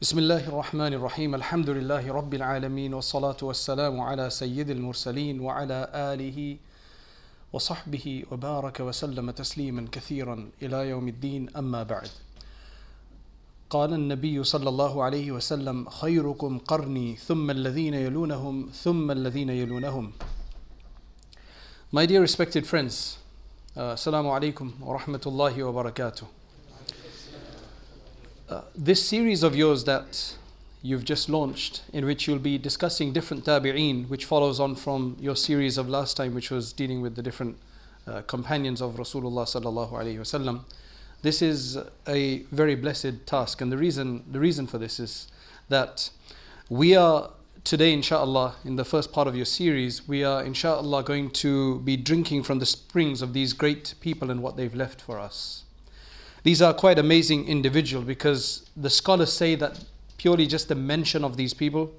بسم الله الرحمن الرحيم الحمد لله رب العالمين والصلاة والسلام على سيد المرسلين وعلى آله وصحبه وبارك وسلم تسليما كثيرا إلى يوم الدين أما بعد. قال النبي صلى الله عليه وسلم خيركم قرني ثم الذين يلونهم ثم الذين يلونهم. My dear respected friends, Assalamu alaikum wa rahmatullahi wa barakatuh. This series of yours that you've just launched, in which you'll be discussing different tabi'een, which follows on from your series of last time, which was dealing with the different companions of Rasulullah sallallahu alaihi wasallam. This is a very blessed task, and the reason for this is that we are today, inshallah, in the first part of your series, we are inshallah going to be drinking from the springs of these great people and what they've left for us. These are quite amazing individuals, because the scholars say that purely just the mention of these people,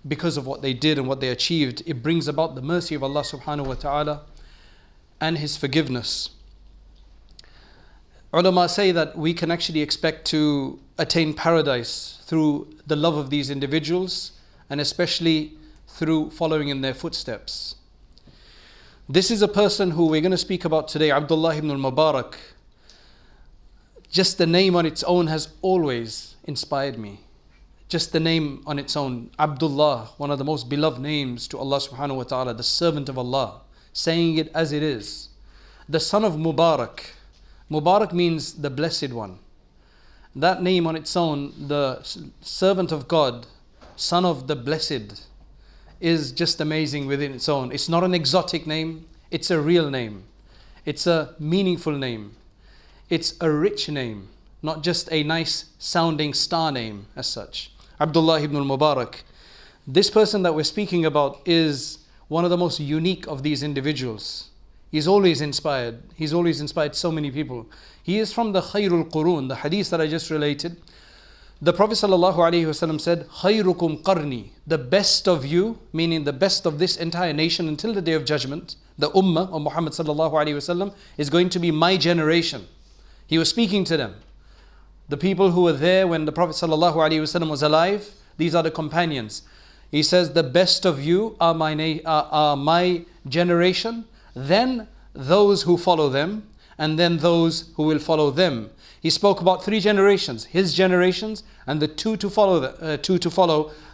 because of what they did and what they achieved, it brings about the mercy of Allah subhanahu wa ta'ala and His forgiveness. Ulama say that we can actually expect to attain paradise through the love of these individuals, and especially through following in their footsteps. This is a person who we're going to speak about today, Abdullah ibn al-Mubarak. Just the name on its own has always inspired me. Just the name on its own, Abdullah, one of the most beloved names to Allah subhanahu wa ta'ala, the servant of Allah, saying it as it is. The son of Mubarak. Mubarak means the blessed one. That name on its own, the servant of God, son of the blessed, is just amazing within its own. It's not an exotic name, it's a real name. It's a meaningful name. It's a rich name, not just a nice sounding star name as such. Abdullah ibn al-Mubarak. This person that we're speaking about is one of the most unique of these individuals. He's always inspired. He's always inspired so many people. He is from the Khairul Qurun, the hadith that I just related. The Prophet ﷺ said, Khayrukum qarni, the best of you, meaning the best of this entire nation until the day of judgment, the ummah of Muhammad ﷺ, is going to be my generation. He was speaking to them. The people who were there when the Prophet ﷺ was alive, these are the companions. He says, the best of you are my generation, then those who follow them, and then those who will follow them. He spoke about three generations, his generations, and the two to follow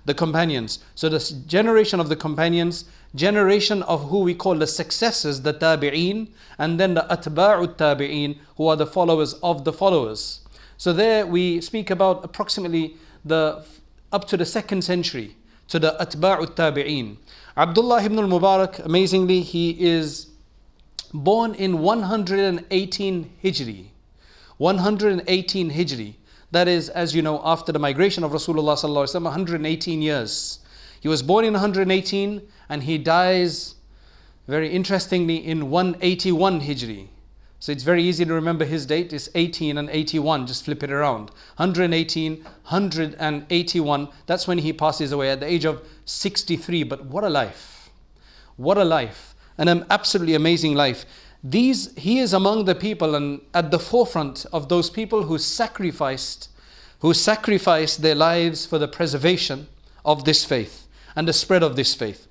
the companions. So the generation of the companions, generation of who we call the successors, the tabi'een, and then the atba'u tabi'een, who are the followers of the followers. So there we speak about approximately up to the 2nd century, to the atba'u tabi'een. Abdullah ibn al-Mubarak, amazingly, he is born in 118 Hijri. 118 Hijri. That is, as you know, after the migration of Rasulullah sallallahu alaihi wasallam, 118 years. He was born in 118 and he dies, very interestingly, in 181 Hijri. So it's very easy to remember his date. It's 18 and 81. Just flip it around. 118, 181. That's when he passes away at the age of 63. But what a life. What a life. An absolutely amazing life. He is among the people and at the forefront of those people who sacrificed their lives for the preservation of this faith and the spread of this faith,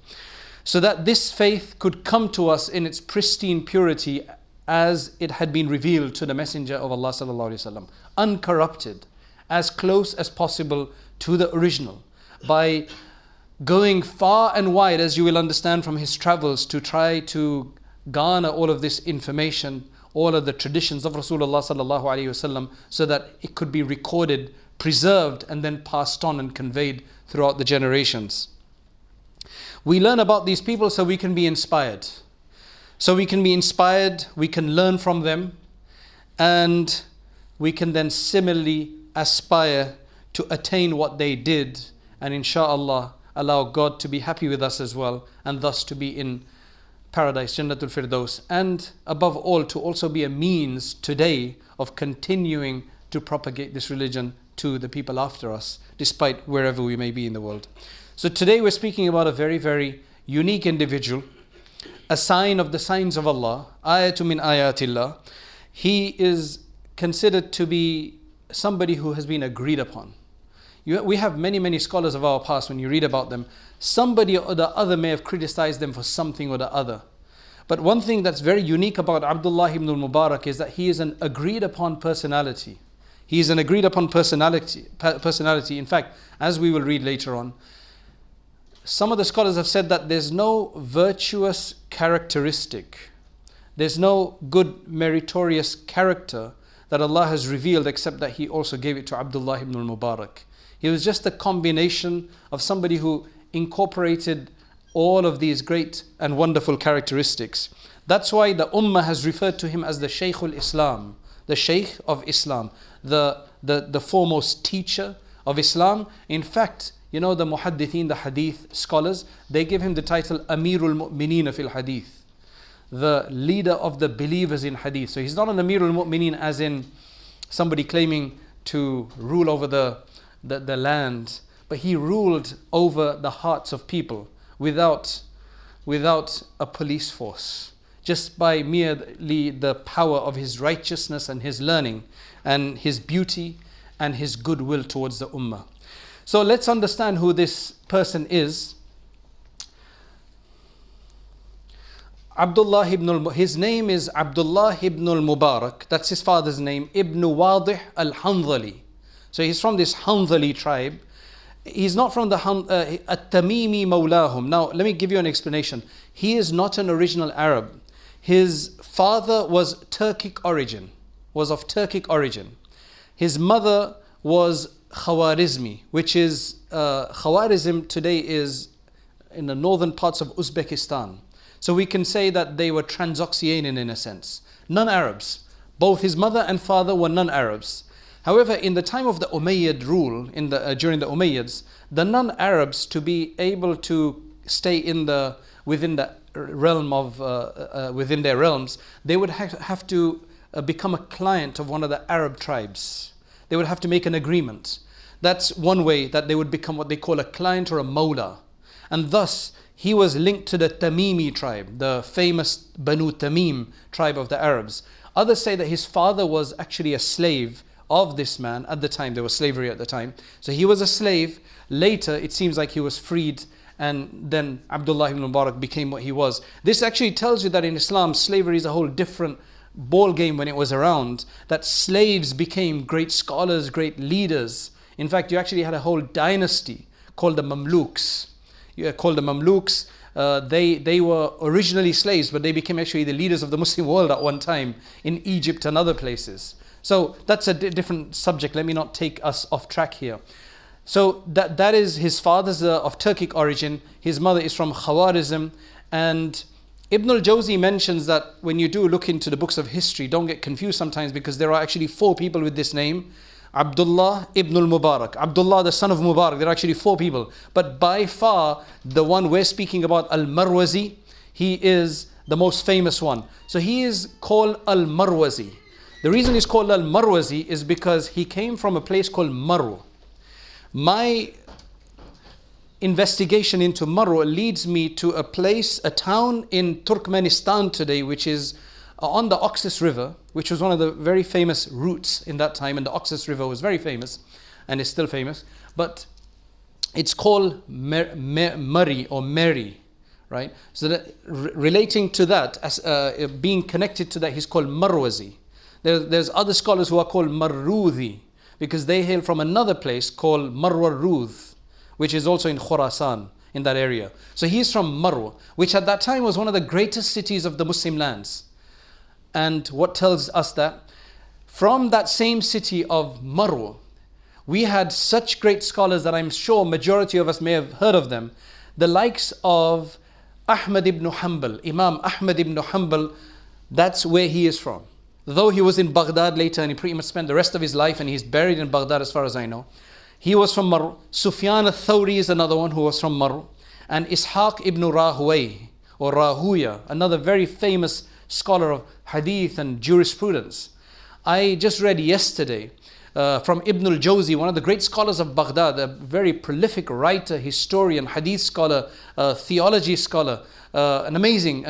so that this faith could come to us in its pristine purity as it had been revealed to the Messenger of Allah sallallahu alaihi wasallam, uncorrupted, as close as possible to the original, by going far and wide, as you will understand from his travels, to try to garner all of this information, all of the traditions of Rasulullah sallallahu alaihi wasallam, so that it could be recorded, preserved, and then passed on and conveyed throughout the generations. We learn about these people so we can be inspired. We can learn from them, and we can then similarly aspire to attain what they did, and inshallah allow God to be happy with us as well, and thus to be in paradise, Jannatul Firdaus, and above all to also be a means today of continuing to propagate this religion to the people after us, despite wherever we may be in the world. So today we're speaking about a very, very unique individual, a sign of the signs of Allah, ayatu min ayatillah. He is considered to be somebody who has been agreed upon. We have many, many scholars of our past, when you read about them, somebody or the other may have criticized them for something or the other. But one thing that's very unique about Abdullah ibn al-Mubarak is that he is an agreed upon personality. He is an agreed upon personality. In fact, as we will read later on, some of the scholars have said that there's no virtuous characteristic, there's no good meritorious character that Allah has revealed except that He also gave it to Abdullah ibn al-Mubarak. He was just a combination of somebody who incorporated all of these great and wonderful characteristics. That's why the Ummah has referred to him as the Shaykh al-Islam, the Shaykh of Islam, the foremost teacher of Islam. In fact, you know, the muhaddithin, the hadith scholars, they give him the title Amirul Mu'mineen fil Hadith, the leader of the believers in hadith. So he's not an Amirul Mu'mineen as in somebody claiming to rule over the land, but he ruled over the hearts of people without a police force, just by merely the power of his righteousness and his learning and his beauty and his goodwill towards the ummah. So let's understand who this person is. His name is Abdullah ibn al-Mubarak. That's his father's name, Ibn Wadih al-Hanẓali. So he's from this Hanẓali tribe. He's not from the At-Tamimi Mawlahum. Now, let me give you an explanation. He is not an original Arab. His father was of Turkic origin. His mother was Khwārizmi, which is, Khwārizm today is in the northern parts of Uzbekistan. So we can say that they were Transoxianian in a sense. Non-Arabs. Both his mother and father were non-Arabs. However, in the time of the Umayyad rule, during the Umayyads, the non-Arabs, to be able to stay within the realm of within their realms, they would have to become a client of one of the Arab tribes. They would have to make an agreement. That's one way that they would become what they call a client or a mawlā. And thus, he was linked to the Tamimi tribe, the famous Banu Tamim tribe of the Arabs. Others say that his father was actually a slave of this man at the time. There was slavery at the time. So he was a slave. Later, it seems like he was freed, and then Abdullah ibn Mubarak became what he was. This actually tells you that in Islam, slavery is a whole different ball game when it was around, that slaves became great scholars, great leaders. In fact, you actually had a whole dynasty called the Mamluks. They were originally slaves, but they became actually the leaders of the Muslim world at one time in Egypt and other places. So that's a different subject. Let me not take us off track here. So that is his father's of Turkic origin. His mother is from Khwārizm. And Ibn al-Jawzi mentions that when you do look into the books of history, don't get confused sometimes, because there are actually 4 people with this name. Abdullah ibn al-Mubarak. Abdullah, the son of Mubarak. There are actually 4 people. But by far, the one we're speaking about, al-Marwazi, he is the most famous one. So he is called al-Marwazi. The reason he's called al-Marwazi is because he came from a place called Marw. My investigation into Marw leads me to a place, a town in Turkmenistan today, which is on the Oxus River, which was one of the very famous routes in that time, and the Oxus River was very famous, and is still famous. But it's called Murray or Mary, right? So that, relating to that, as being connected to that, he's called Marwazi. There's other scholars who are called Marrūdhi, because they hail from another place called Marwarudh, which is also in Khurasan, in that area. So he's from Marw, which at that time was one of the greatest cities of the Muslim lands. And what tells us that? From that same city of Marw, we had such great scholars that I'm sure majority of us may have heard of them. The likes of Ahmad ibn Hanbal, Imam Ahmad ibn Hanbal, that's where he is from. Though he was in Baghdad later, and he pretty much spent the rest of his life, and he's buried in Baghdad as far as I know. He was from Marw. Sufyān al-Thawrī is another one who was from Marw. And Ishaq ibn Rahway, or Rahuya, another very famous scholar of hadith and jurisprudence. I just read yesterday from Ibn al-Jawzi, one of the great scholars of Baghdad, a very prolific writer, historian, hadith scholar, theology scholar, an amazing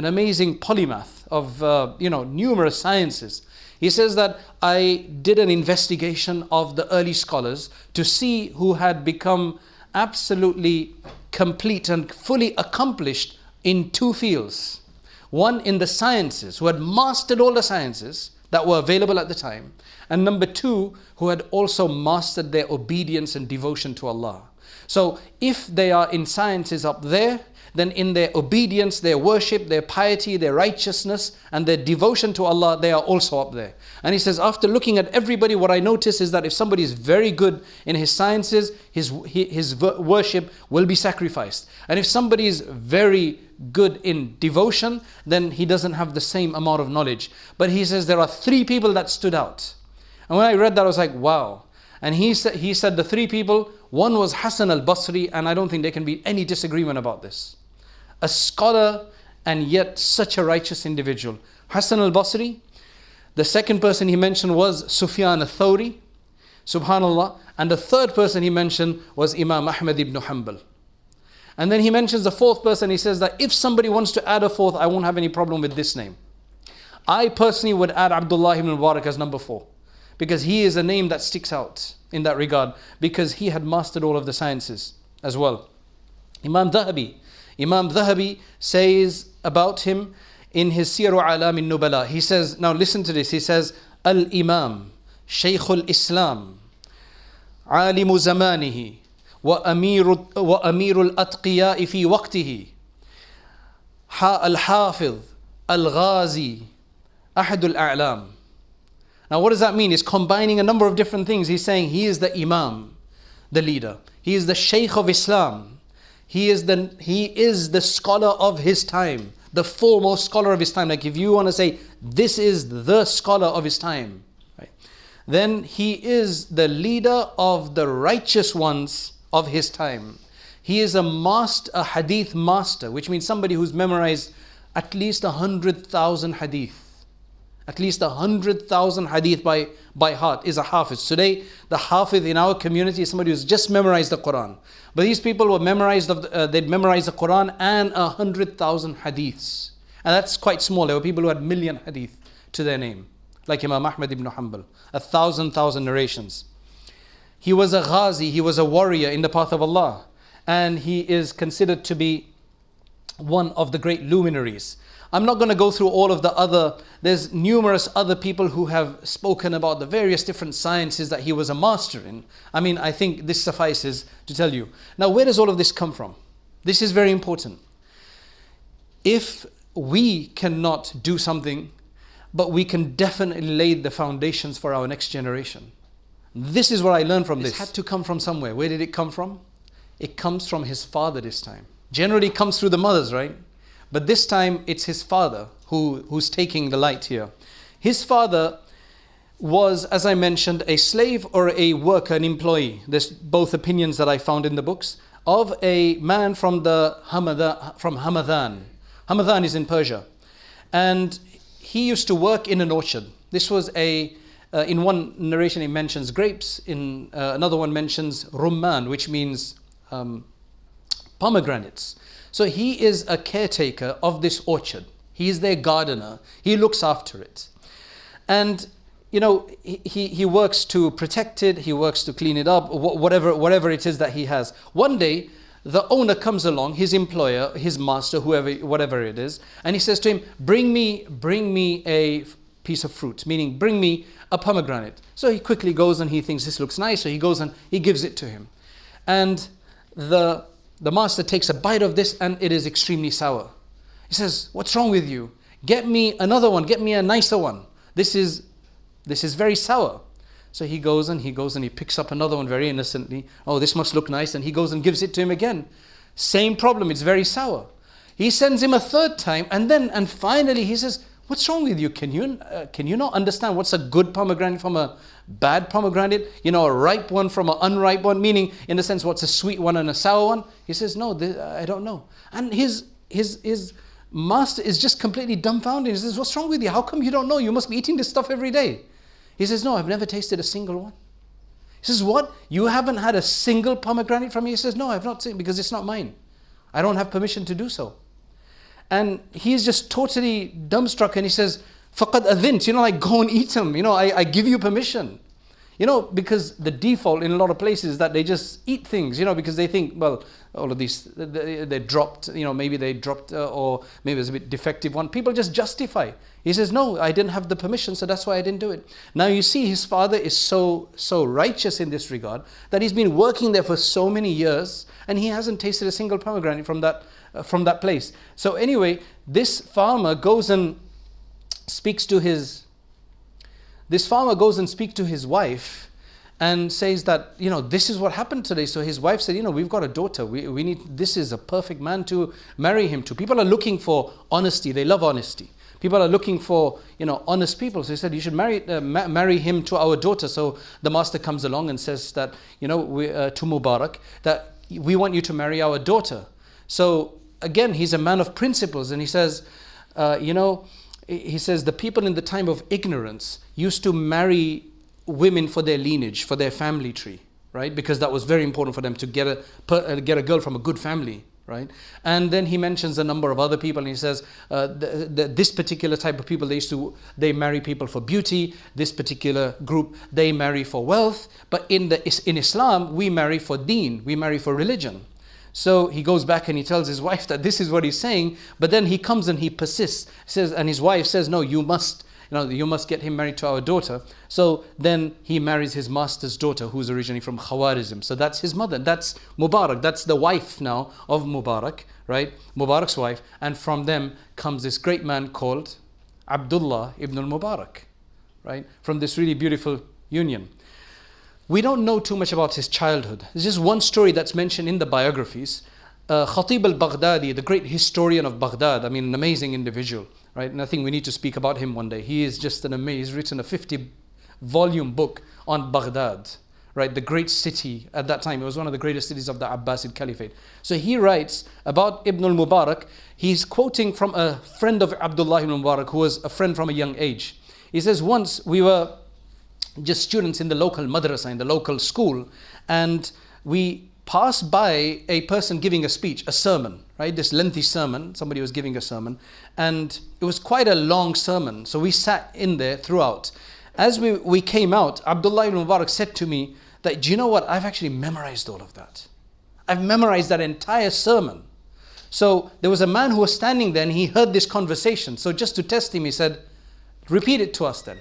polymath of numerous sciences. He says that I did an investigation of the early scholars to see who had become absolutely complete and fully accomplished in two fields. One in the sciences, who had mastered all the sciences that were available at the time. And number two, who had also mastered their obedience and devotion to Allah. So if they are in sciences up there, then in their obedience, their worship, their piety, their righteousness, and their devotion to Allah, they are also up there. And he says, after looking at everybody, what I notice is that if somebody is very good in his sciences, his worship will be sacrificed. And if somebody is very good in devotion, then he doesn't have the same amount of knowledge. But he says there are three people that stood out. And when I read that, I was like, wow. And he said the three people, one was Hasan al-Basri, and I don't think there can be any disagreement about this. A scholar and yet such a righteous individual. Hasan al-Basri. The second person he mentioned was Sufyān al-Thawrī, subhanallah. And the third person he mentioned was Imam Ahmad ibn Hanbal. And then he mentions the fourth person. He says that if somebody wants to add a fourth, I won't have any problem with this name. I personally would add Abdullah ibn Mubarak as number 4. Because he is a name that sticks out in that regard. Because he had mastered all of the sciences as well. Imam Dhahabi says about him in his Siyaru A'lam al-Nubala. He says, now listen to this. He says, Al-Imam, Shaykh al-Islam, Alimu Zamanihi, وأمير الأتقياء في وقته الحافظ الغازي أحد الأعلام. Now what does that mean? He's combining a number of different things. He's saying he is the Imam, the leader. He is the Shaykh of Islam. He is the scholar of his time, the foremost scholar of his time. Like if you want to say this is the scholar of his time, right? Then he is the leader of the righteous ones of his time. He is a hadith master, which means somebody who's memorized at least 100,000 hadith. At least 100,000 hadith by heart is a hafiz. Today, the hafiz in our community is somebody who's just memorized the Quran. But these people were they'd memorized the Quran and 100,000 hadiths. And that's quite small. There were people who had million hadith to their name. Like Imam Ahmad ibn Hanbal. 1,000 narrations. He was a ghazi, he was a warrior in the path of Allah. And he is considered to be one of the great luminaries. I'm not going to go through all of there's numerous other people who have spoken about the various different sciences that he was a master in. I mean, I think this suffices to tell you. Now, where does all of this come from? This is very important. If we cannot do something, but we can definitely lay the foundations for our next generation. This is what I learned from this. It had to come from somewhere. Where did it come from? It comes from his father this time. Generally it comes through the mothers, right? But this time it's his father who's taking the light here. His father was, as I mentioned, a slave or a worker, an employee. There's both opinions that I found in the books, of a man from Hamadhān. Hamadhān is in Persia. And he used to work in an orchard. This was in one narration it mentions grapes, in another one mentions rumman, which means pomegranates. So he is a caretaker of this orchard. He is their gardener. He looks after it. And you know, he works to protect it, he works to clean it up, whatever it is that he has. One day, the owner comes along, his employer, his master, whatever it is, and he says to him, bring me a piece of fruit, meaning bring me a pomegranate. So he quickly goes and he thinks this looks nice, so he goes and he gives it to him. And the master takes a bite of this and it is extremely sour. He says, what's wrong with you? Get me another one, get me a nicer one. This is very sour. So he goes and he picks up another one very innocently. Oh, this must look nice. And he goes and gives it to him again. Same problem, it's very sour. He sends him a third time and finally he says, what's wrong with you? Can you not understand what's a good pomegranate from a bad pomegranate? You know, a ripe one from an unripe one, meaning in the sense what's a sweet one and a sour one? He says, no, I don't know. And his master is just completely dumbfounded. He says, what's wrong with you? How come you don't know? You must be eating this stuff every day. He says, no, I've never tasted a single one. He says, what? You haven't had a single pomegranate from me? He says, no, I've not seen, because it's not mine. I don't have permission to do so. And he's just totally dumbstruck, and he says, فَقَدْ أَذِنْتَ, like go and eat them, I give you permission. Because the default in a lot of places is that they just eat things, because they think, well, all of these, they dropped, maybe they dropped, or maybe it's a bit defective one. People just justify. He says, no, I didn't have the permission, so that's why I didn't do it. Now you see, his father is so righteous in this regard that he's been working there for so many years and he hasn't tasted a single pomegranate from that place. So anyway, this farmer goes and speaks to his wife and says that, this is what happened today. So his wife said, we've got a daughter. We need, this is a perfect man to marry him to. People are looking for honesty. They love honesty. People are looking for, honest people. So he said, you should marry him to our daughter. So the master comes along and says that, to Mubarak, that we want you to marry our daughter. So again, he's a man of principles. And he says, he says the people in the time of ignorance used to marry women for their lineage, for their family tree, right? Because that was very important for them to get a girl from a good family, right? And then he mentions a number of other people and he says this particular type of people, they marry people for beauty. This particular group, they marry for wealth. But in Islam, we marry for deen, we marry for religion. So he goes back and he tells his wife that this is what he's saying, but then he comes and he persists, and his wife says, no, you must get him married to our daughter. So then he marries his master's daughter, who's originally from Khwārizm. So that's his mother, that's Mubarak, that's the wife now of Mubarak, right? Mubarak's wife. And from them comes this great man called Abdullah ibn al-Mubarak, right? From this really beautiful union. We don't know too much about his childhood. There's just one story that's mentioned in the biographies. Khatib al-Baghdadi, the great historian of Baghdad, an amazing individual, right? And I think we need to speak about him one day. He is just he's written a 50-volume book on Baghdad, right? The great city at that time. It was one of the greatest cities of the Abbasid Caliphate. So he writes about Ibn al-Mubarak. He's quoting from a friend of Abdullah ibn Mubarak, who was a friend from a young age. He says, once we were just students in the local madrasa, in the local school, and we passed by a person giving a speech, a sermon, right? This lengthy sermon, somebody was giving a sermon, and it was quite a long sermon. So we sat in there throughout. As we came out, Abdullah ibn Mubarak said to me that, do you know what? I've actually memorized all of that. I've memorized that entire sermon. So there was a man who was standing there and he heard this conversation. So just to test him, he said, repeat it to us then.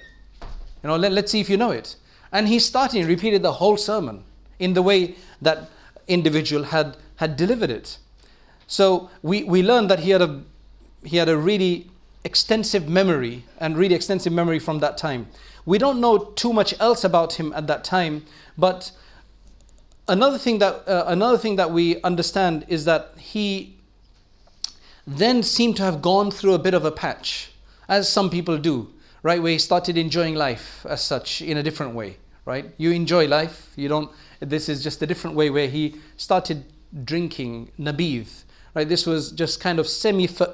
Let's see if you know it. And he repeated the whole sermon in the way that individual had delivered it. So we learned that he had a really extensive memory from that time. We don't know too much else about him at that time, but another thing that we understand is that he then seemed to have gone through a bit of a patch, as some people do, right? Where he started enjoying life as such in a different way, right? You enjoy life, this is just a different way where he started drinking nabīdh, right? This was just kind of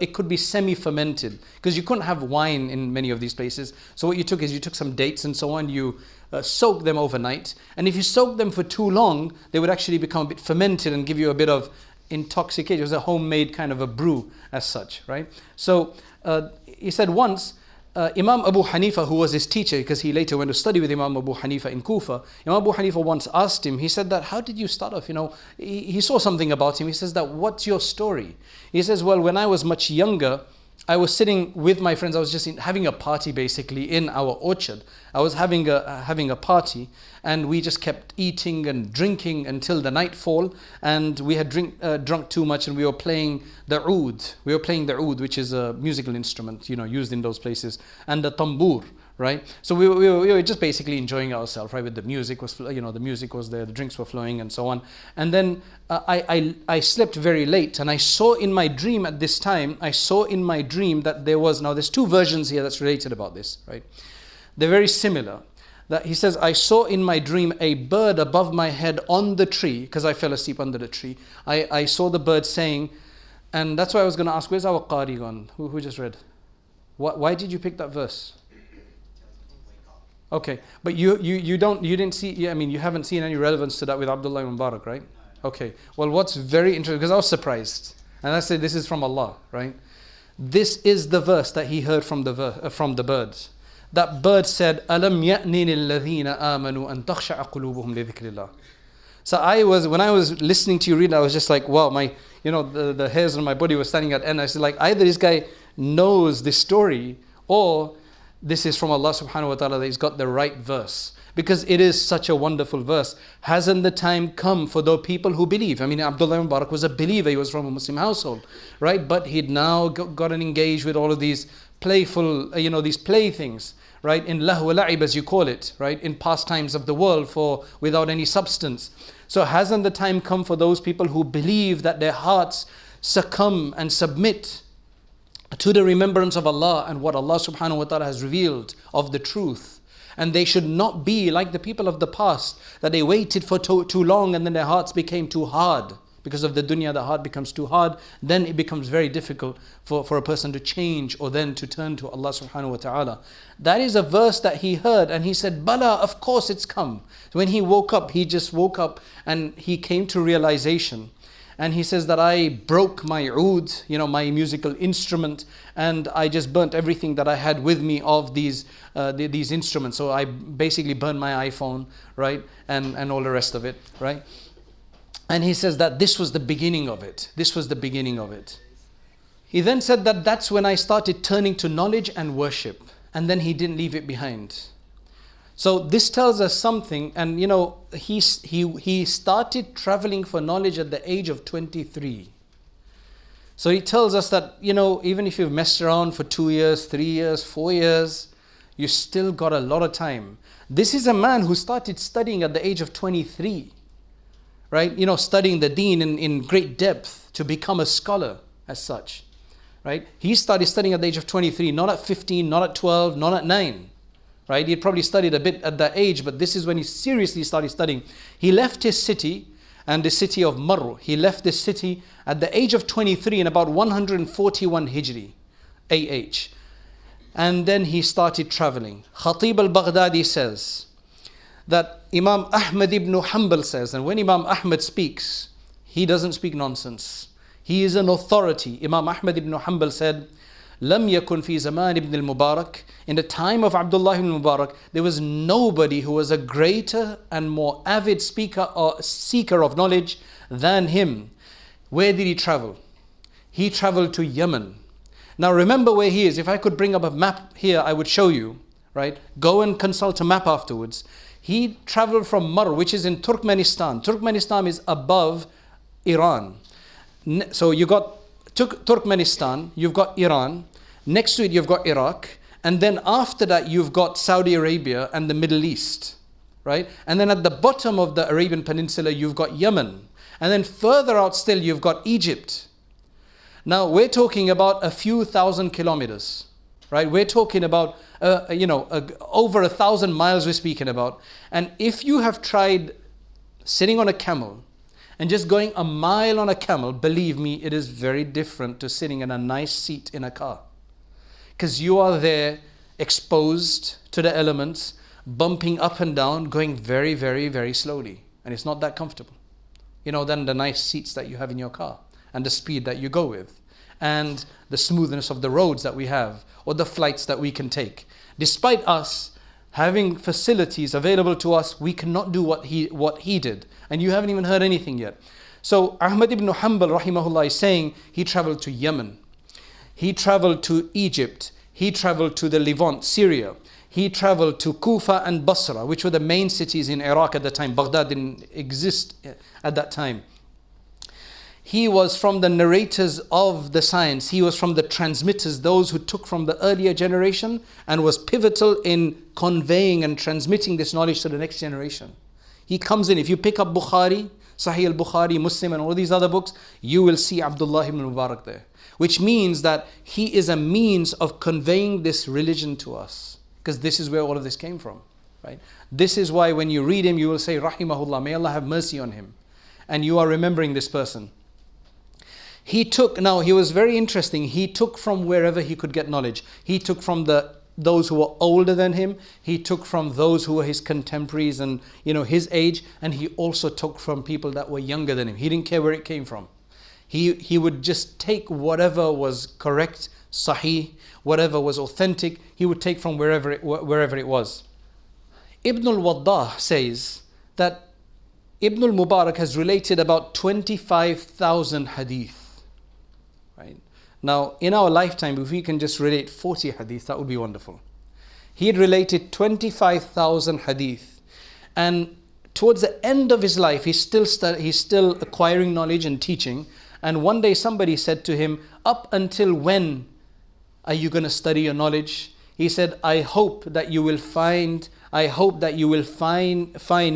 it could be semi-fermented, because you couldn't have wine in many of these places. So what you took is you took some dates and so on, you soak them overnight. And if you soak them for too long, they would actually become a bit fermented and give you a bit of intoxication. It was a homemade kind of a brew as such, right? So he said once, Imam Abū Hanīfa, who was his teacher, because he later went to study with Imam Abū Hanīfa in Kufa, Imam Abū Hanīfa once asked him, he said that, how did you start off? He saw something about him. He says that, what's your story? He says, well, when I was much younger, I was sitting with my friends. I was just having a party basically in our orchard. I was having a party, and we just kept eating and drinking until the nightfall. And we had drunk too much, and we were playing the oud. We were playing the oud, which is a musical instrument, used in those places, and the tambour, right? So we were just basically enjoying ourselves, right? With the music was, the music was there, the drinks were flowing, and so on. And then I slept very late, and I saw in my dream at this time, that there's two versions here that's related about this, right? They're very similar. That he says, I saw in my dream a bird above my head on the tree, because I fell asleep under the tree. I saw the bird saying, and that's why I was going to ask, where's our Qari gone? Who just read? Why did you pick that verse? Okay, but you didn't see, you haven't seen any relevance to that with Abdullah ibn Mubarak, right? Okay, well, what's very interesting, because I was surprised, and I said this is from Allah, right? This is the verse that he heard from the birds. That bird said, "Alam ya'ni lilladhina amanu an takhsha'a qulubuhum li dhikrillah." So when I was listening to you read, I was just like, wow, the hairs on my body were standing at end. I said, like, either this guy knows this story, or this is from Allah subhanahu wa ta'ala, that he's got the right verse. Because it is such a wonderful verse. Hasn't the time come for the people who believe? I mean, Abdullah ibn Mubarak was a believer. He was from a Muslim household, right? But he'd now gotten engaged with all of these playful, these playthings, right? In lahu wa la'ib, as you call it, right? In pastimes of the world without any substance. So hasn't the time come for those people who believe that their hearts succumb and submit to the remembrance of Allah and what Allah subhanahu wa ta'ala has revealed of the truth? And they should not be like the people of the past, that they waited for too long and then their hearts became too hard. Because of the dunya, the heart becomes too hard. Then it becomes very difficult for a person to change or then to turn to Allah subhanahu wa ta'ala. That is a verse that he heard, and he said, Bala, of course it's come. When he woke up, he just woke up and he came to realization. And he says that I broke my oud, my musical instrument, and I just burnt everything that I had with me of these instruments. So I basically burned my iPhone, right? And all the rest of it, right? And he says that this was the beginning of it. This was the beginning of it. He then said that that's when I started turning to knowledge and worship. And then he didn't leave it behind. So this tells us something, and he started traveling for knowledge at the age of 23. So he tells us that, even if you've messed around for 2 years, 3 years, 4 years, you still got a lot of time. This is a man who started studying at the age of 23, right? Studying the deen in great depth to become a scholar as such, right? He started studying at the age of 23, not at 15, not at 12, not at 9. Right? He had probably studied a bit at that age, but this is when he seriously started studying. He left his city, and the city of Merv. He left this city at the age of 23 in about 141 Hijri, AH. And then he started traveling. Khatib al-Baghdadi says that Imam Ahmad ibn Hanbal says, and when Imam Ahmad speaks, he doesn't speak nonsense. He is an authority. Imam Ahmad ibn Hanbal said, لم يكن في زمان ibn al-Mubarak, in the time of Abdullah ibn Mubarak, there was nobody who was a greater and more avid speaker or seeker of knowledge than him. Where did he travel? He traveled to Yemen. Now remember where he is. If I could bring up a map here, I would show you, right? Go and consult a map afterwards. He traveled from Mar, which is in Turkmenistan. Turkmenistan is above Iran. So you got Turkmenistan, you've got Iran, next to it you've got Iraq, and then after that you've got Saudi Arabia and the Middle East, right? And then at the bottom of the Arabian Peninsula you've got Yemen, and then further out still you've got Egypt. Now we're talking about a few thousand kilometers, right? We're talking about over 1,000 miles we're speaking about. And if you have tried sitting on a camel and just going a mile on a camel, believe me, it is very different to sitting in a nice seat in a car. Because you are there exposed to the elements, bumping up and down, going very, very, very slowly. And it's not that comfortable. Than the nice seats that you have in your car, and the speed that you go with, and the smoothness of the roads that we have, or the flights that we can take. Despite us having facilities available to us, we cannot do what he did. And you haven't even heard anything yet. So Ahmad ibn Hanbal rahimahullah is saying he traveled to Yemen. He traveled to Egypt. He traveled to the Levant, Syria. He traveled to Kufa and Basra, which were the main cities in Iraq at the time. Baghdad didn't exist at that time. He was from the narrators of the science. He was from the transmitters, those who took from the earlier generation and was pivotal in conveying and transmitting this knowledge to the next generation. He comes in. If you pick up Bukhari, Sahih al-Bukhari, Muslim and all these other books, you will see Abdullah ibn Mubarak there. Which means that he is a means of conveying this religion to us. Because this is where all of this came from. Right? This is why when you read him, you will say, Rahimahullah, may Allah have mercy on him. And you are remembering this person. He was very interesting. He took from wherever he could get knowledge. He took from those who were older than him. He took from those who were his contemporaries and his age. And he also took from people that were younger than him. He didn't care where it came from. He would just take whatever was correct, sahih, whatever was authentic, he would take from wherever it was. Ibn al-Waddah says that Ibn al-Mubarak has related about 25,000 hadith. Right? Now, in our lifetime, if we can just relate 40 hadith, that would be wonderful. He had related 25,000 hadith. And towards the end of his life, he's still acquiring knowledge and teaching. And one day somebody said to him, up until when are you going to study your knowledge? He said, I hope that you will find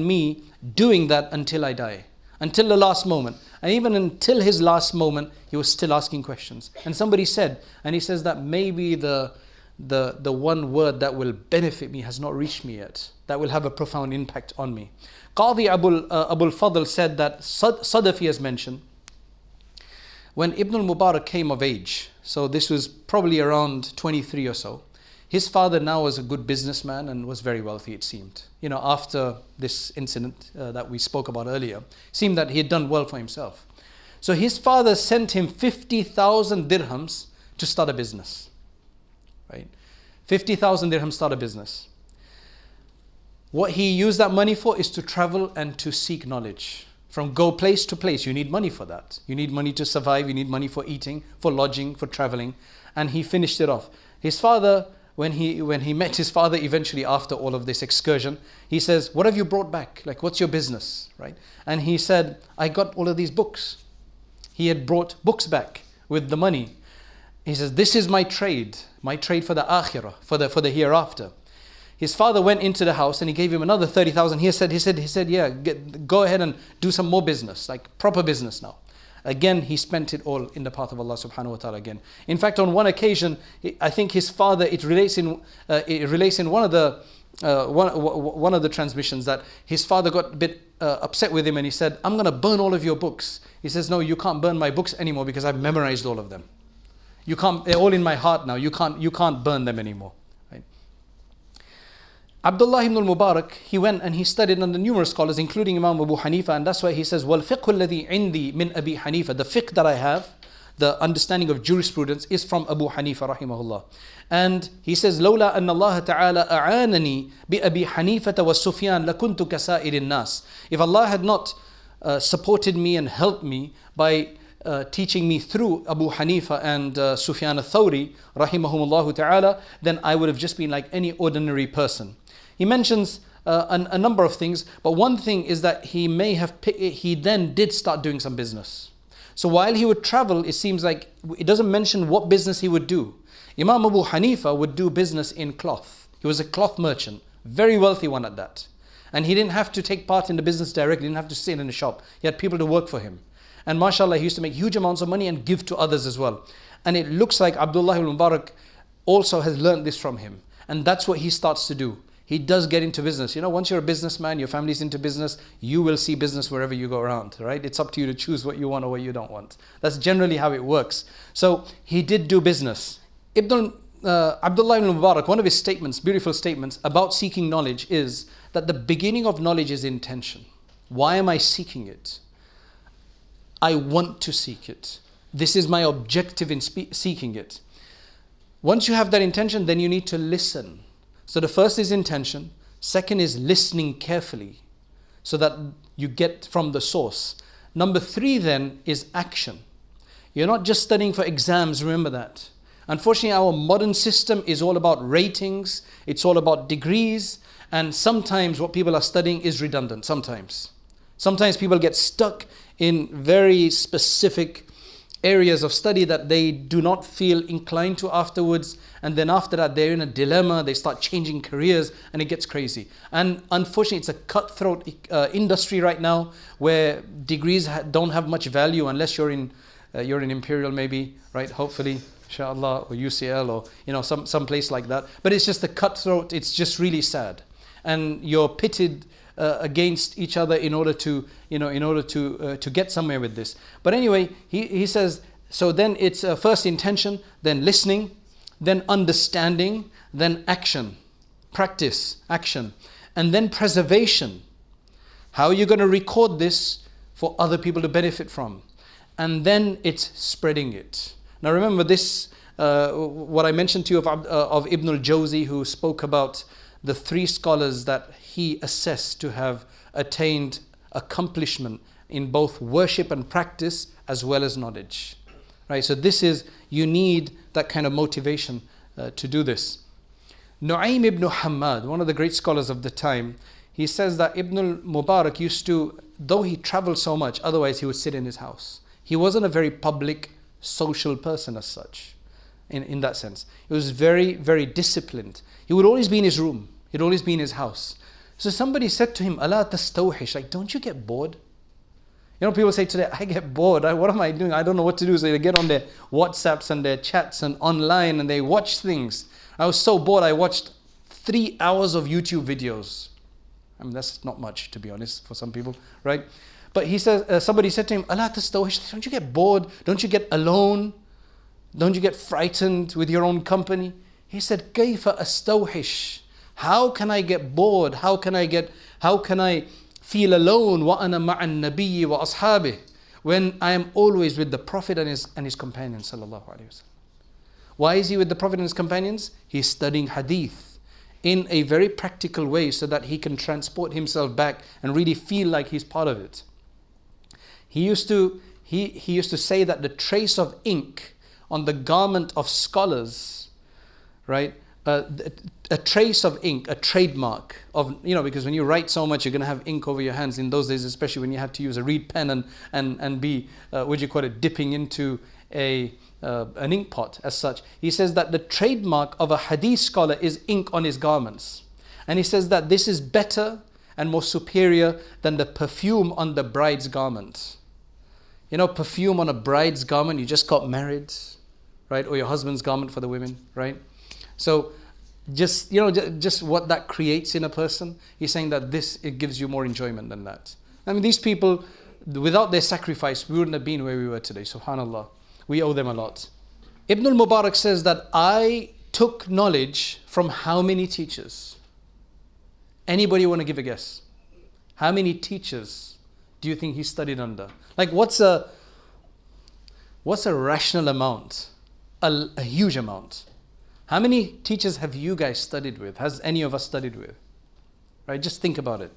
me doing that until I die, until the last moment. And even until his last moment, he was still asking questions. And somebody said, and he says that maybe the one word that will benefit me has not reached me yet, that will have a profound impact on me. Qadi Abul Fadl said that Sadafi has mentioned, when Ibn al-Mubarak came of age, so this was probably around 23 or so, his father now was a good businessman and was very wealthy, it seemed. You know, after this incident that we spoke about earlier, it seemed that he had done well for himself. So his father sent him 50,000 dirhams to start a business. Right? 50,000 dirhams start a business. What he used that money for is to travel and to seek knowledge. From go place to place, you need money for that. You need money to survive, you need money for eating, for lodging, for traveling. And he finished it off. His father, when he met his father eventually after all of this excursion, he says, what have you brought back? Like, what's your business? Right? And he said, I got all of these books. He had brought books back with the money. He says, this is my trade for the akhirah, for the hereafter. His father went into the house and he gave him another 30,000. He said, yeah, go ahead and do some more business, like proper business now. Again, he spent it all in the path of Allah subhanahu wa ta'ala again. In fact, on one occasion, I think his father, it relates in one of the transmissions that his father got a bit upset with him and he said, I'm going to burn all of your books. He says, no, you can't burn my books anymore because I've memorized all of them. You can't, they're all in my heart now. You can't burn them anymore. Right? Abdullah ibn al-Mubarak, he went and he studied under numerous scholars, including Imam Abū Hanīfa, and that's why he says, وَالْفِقْهُ الَّذِي عِنْدِي مِنْ أَبِي حَنِيفَةَ. The fiqh that I have, the understanding of jurisprudence, is from Abū Hanīfa rahimahullah. And he says, لولا أن الله تعالى أعانني بأبي حنيفة وسفيان لكنت كسائر الناس. If Allah had not supported me and helped me by teaching me through Abū Hanīfa and Sufyān al-Thawrī rahimahumullah ta'ala, then I would have just been like any ordinary person. He mentions a number of things, but one thing is that he then did start doing some business. So while he would travel, it seems like it doesn't mention what business he would do. Imam Abū Hanīfa would do business in cloth. He was a cloth merchant, very wealthy one at that. And he didn't have to take part in the business directly, he didn't have to sit in a shop. He had people to work for him. And mashallah, he used to make huge amounts of money and give to others as well. And it looks like Abdullah ibn Mubarak also has learned this from him. And that's what he starts to do. He does get into business. You know, once you're a businessman, your family's into business, you will see business wherever you go around, right? It's up to you to choose what you want or what you don't want. That's generally how it works. So he did do business. Abdullah ibn Mubarak, one of his statements, beautiful statements about seeking knowledge is that the beginning of knowledge is intention. Why am I seeking it? I want to seek it. This is my objective in seeking it. Once you have that intention, then you need to listen. So the first is intention. Second is listening carefully so that you get from the source. Number 3 then is action. You're not just studying for exams, remember that. Unfortunately, our modern system is all about ratings. It's all about degrees. And sometimes what people are studying is redundant, sometimes. Sometimes people get stuck in very specific areas of study that they do not feel inclined to afterwards, and then after that they're in a dilemma, they start changing careers and it gets crazy. And unfortunately it's a cutthroat industry right now where degrees don't have much value unless you're in Imperial maybe, right, hopefully, inshallah, or UCL or some place like that. But it's just a cutthroat, it's just really sad. And you're pitted against each other in order to get somewhere with this. But anyway, he says, so then it's first intention, then listening, then understanding, then action, practice, action, and then preservation. How are you going to record this for other people to benefit from? and then it's spreading it. Now remember this, what I mentioned to you of Ibn al-Jawzi, who spoke about the 3 scholars that he assessed to have attained accomplishment in both worship and practice as well as knowledge. Right, so this is, you need that kind of motivation to do this. Nu'aym ibn Hammad, one of the great scholars of the time, he says that Ibn al-Mubarak used to, though he traveled so much, otherwise he would sit in his house. He wasn't a very public, social person as such, in that sense. He was very, very disciplined. He would always be in his room. He'd always be in his house. So somebody said to him, "Ala tastawhish," like, don't you get bored? You know, people say today, I get bored. What am I doing? I don't know what to do. So they get on their WhatsApps and their chats and online and they watch things. I was so bored, I watched 3 hours of YouTube videos. I mean, that's not much, to be honest, for some people, right? But he says, somebody said to him, "Allah tastawhish," don't you get bored? Don't you get alone? Don't you get frightened with your own company? He said, "Kayfa astawhish?" How can I get bored? How can I feel alone? وَأَنَا مَعَ النَّبِيِّ وَأَصْحَابِهِ, when I am always with the Prophet and his companions, sallallahu alaihi wasallam. Why is he with the Prophet and his companions? He's studying hadith in a very practical way so that he can transport himself back and really feel like he's part of it. He used to say that the trace of ink on the garment of scholars, right? A trace of ink, a trademark of, because when you write so much, you're going to have ink over your hands. In those days, especially when you had to use a reed pen and be, dipping into an ink pot as such. He says that the trademark of a hadith scholar is ink on his garments. And he says that this is better and more superior than the perfume on the bride's garment. Perfume on a bride's garment, you just got married, right? Or your husband's garment for the women, right? So just what that creates in a person, he's saying that it gives you more enjoyment than that. I mean, these people, without their sacrifice, we wouldn't have been where we were today. Subhanallah. We owe them a lot. Ibn al-Mubarak says that I took knowledge from how many teachers? Anybody want to give a guess? How many teachers do you think he studied under? Like, what's a rational amount? A huge amount. How many teachers have you guys studied with? Has any of us studied with? Right? Just think about it.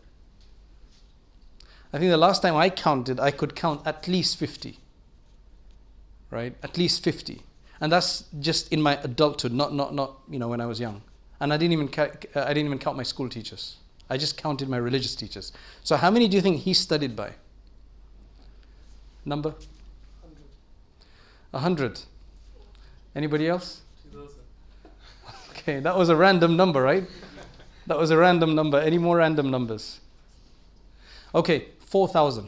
I think the last time I counted, I could count at least 50. Right? At least 50. And that's just in my adulthood, not when I was young. And I didn't even count my school teachers. I just counted my religious teachers. So how many do you think he studied by? Number? 100. Anybody else? 2000. Okay, that was a random number, right? That was a random number. Any more random numbers? Okay, 4,000.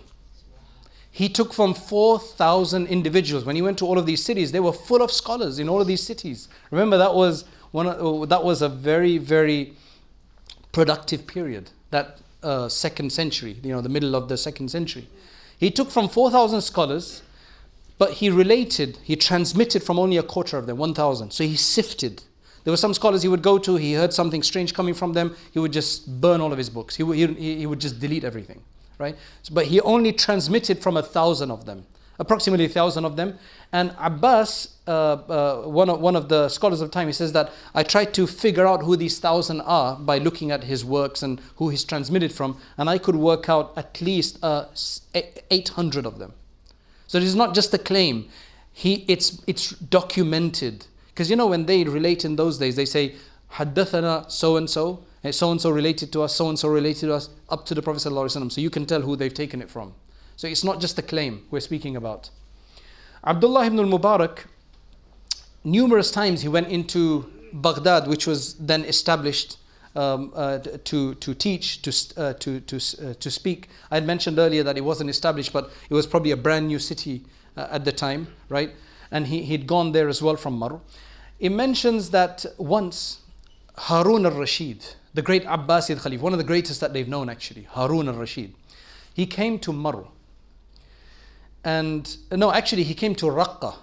He took from 4,000 individuals. When he went to all of these cities, they were full of scholars in all of these cities. Remember, that was a very, very productive period, that 2nd century, the middle of the 2nd century. He took from 4,000 scholars, but he transmitted from only a quarter of them, 1,000. So he sifted. There were some scholars he would go to, he heard something strange coming from them, he would just burn all of his books. He would just delete everything, right? But he only transmitted from 1,000 of them, approximately 1,000 of them. And Abbas, one of the scholars of the time, he says that I tried to figure out who these 1,000 are by looking at his works and who he's transmitted from, and I could work out at least 800 of them. So it is not just a claim. It's documented. Because when they relate in those days, they say, Haddathana so-and-so, so-and-so related to us, so-and-so related to us, up to the Prophet ﷺ. So you can tell who they've taken it from. So it's not just a claim we're speaking about. Abdullah ibn al-Mubarak, numerous times he went into Baghdad, which was then established to teach, to speak. I had mentioned earlier that it wasn't established, but it was probably a brand new city at the time, right? And he'd gone there as well from Merv. It mentions that once Harun al-Rashid, the great Abbasid Khalif, one of the greatest that they've known actually, Harun al-Rashid, he came to Merv. And no, actually he came to Raqqa.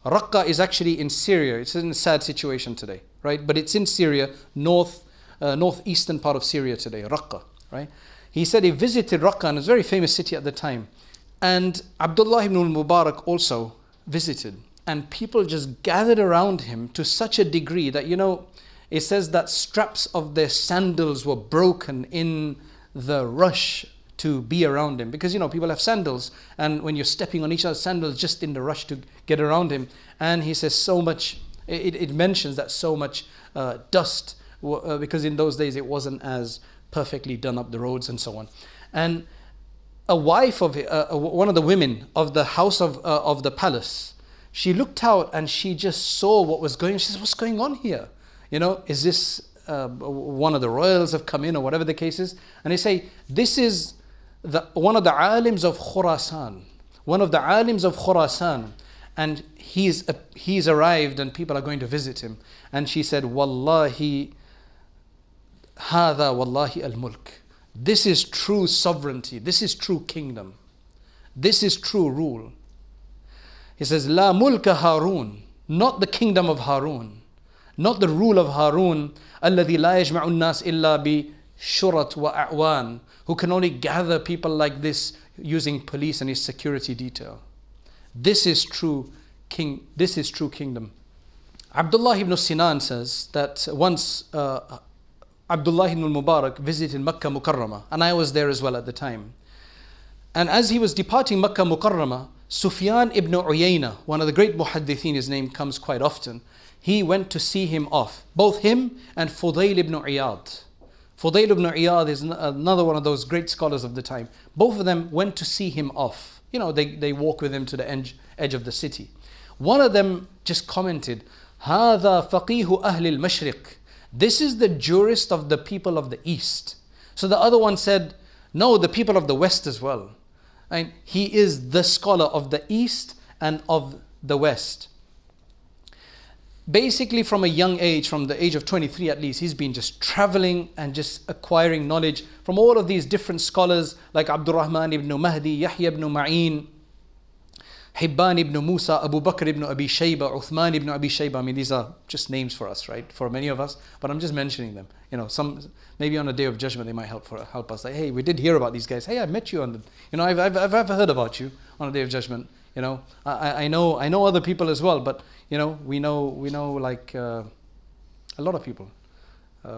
Raqqa is actually in Syria. It's in a sad situation today, right? But it's in Syria, northeastern part of Syria today, Raqqa, right? He said he visited Raqqa, and it was a very famous city at the time. And Abdullah ibn al-Mubarak also visited. And people just gathered around him to such a degree that, it says that straps of their sandals were broken in the rush to be around him. Because, people have sandals. And when you're stepping on each other's sandals, just in the rush to get around him. And he says so much, it mentions that so much dust, because in those days it wasn't as perfectly done up, the roads and so on. And a wife of one of the women of the house of the palace, she looked out and she just saw what was going on. She said, what's going on here? Is this one of the royals have come in, or whatever the case is? And they say, this is one of the alims of Khurasan. One of the alims of Khurasan. And he's arrived and people are going to visit him. And she said, Wallahi, hadha wallahi al-mulk. This is true sovereignty. This is true kingdom. This is true rule. He says, La mulka Harun, not the kingdom of Harun, not the rule of Harun, alladhi la yajma'u an-nas illa bi shurat wa a'wan, who can only gather people like this using police and his security detail. This is true king. This is true kingdom. Abdullah ibn Sinan says that once Abdullah ibn al-Mubarak visited Makkah Mukarramah, and I was there as well at the time. And as he was departing Makkah Mukarramah, Sufyān ibn Uyayna, one of the great muhaddithin, his name comes quite often, he went to see him off. Both him and Fudayl ibn Iyad. Fudayl ibn Iyad is another one of those great scholars of the time. Both of them went to see him off. They walk with him to the edge of the city. One of them just commented, هَذَا فَقِيهُ أَهْلِ الْمَشْرِقِ. This is the jurist of the people of the East. So the other one said, no, the people of the West as well. And he is the scholar of the East and of the West. Basically from a young age, from the age of 23 at least, he's been just traveling and just acquiring knowledge from all of these different scholars like Abdur-Rahman ibn Mahdi, Yahya ibn Ma'in, Hibban ibn Musa, Abu Bakr ibn Abi Shayba, Uthman ibn Abi Shayba. I mean, these are just names for us, right? For many of us, but I'm just mentioning them. Some maybe on a day of judgment they might help us. Like, hey, we did hear about these guys. Hey, I met you on the, I've heard about you on a day of judgment. I know other people as well, but we know like a lot of people.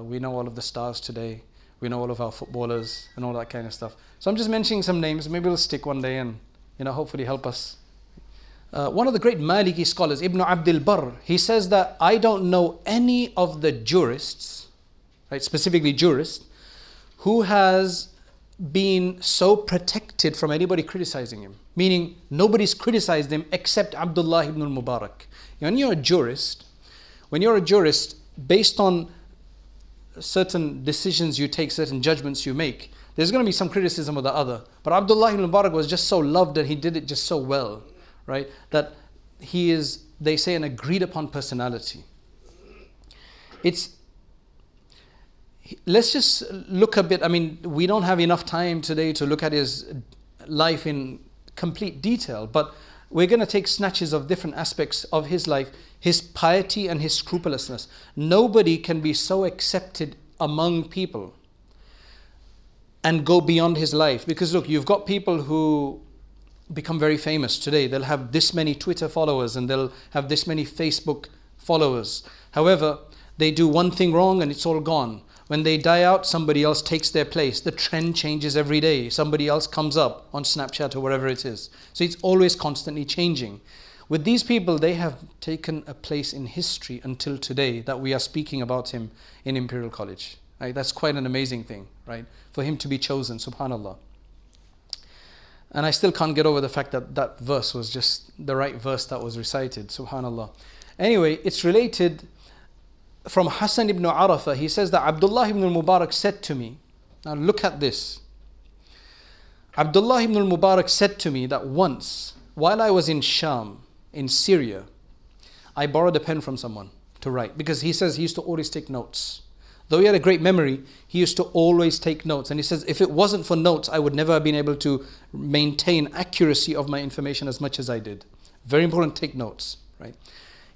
We know all of the stars today. We know all of our footballers and all that kind of stuff. So I'm just mentioning some names. Maybe we'll stick one day and hopefully help us. One of the great Maliki scholars, Ibn Abdul Barr, he says that I don't know any of the jurists, right, specifically jurists, who has been so protected from anybody criticizing him. Meaning nobody's criticized him except Abdullah ibn al-Mubarak. When you're a jurist, based on certain decisions you take, certain judgments you make, there's going to be some criticism of the other. But Abdullah ibn al-Mubarak was just so loved and he did it just so well, right? That he is, they say, an agreed upon personality. Let's just look a bit. I mean, we don't have enough time today to look at his life in complete detail, but we're going to take snatches of different aspects of his life, his piety and his scrupulousness. Nobody can be so accepted among people and go beyond his life. Because look, you've got people who become very famous today. They'll have this many Twitter followers and they'll have this many Facebook followers. However, they do one thing wrong and it's all gone. When they die out, somebody else takes their place. The trend changes every day. Somebody else comes up on Snapchat or wherever it is. So it's always constantly changing. With these people, they have taken a place in history until today that we are speaking about him in Imperial College. Right? That's quite an amazing thing, right? For him to be chosen, subhanAllah. And I still can't get over the fact that that verse was just the right verse that was recited, subhanAllah. Anyway, it's related from Hassan ibn Arafah. He says that Abdullah ibn al-Mubarak said to me, now look at this. Abdullah ibn al-Mubarak said to me that once, while I was in Sham, in Syria, I borrowed a pen from someone to write. Because he says he used to always take notes. Though he had a great memory, he used to always take notes. And he says, if it wasn't for notes, I would never have been able to maintain accuracy of my information as much as I did. Very important, take notes, right?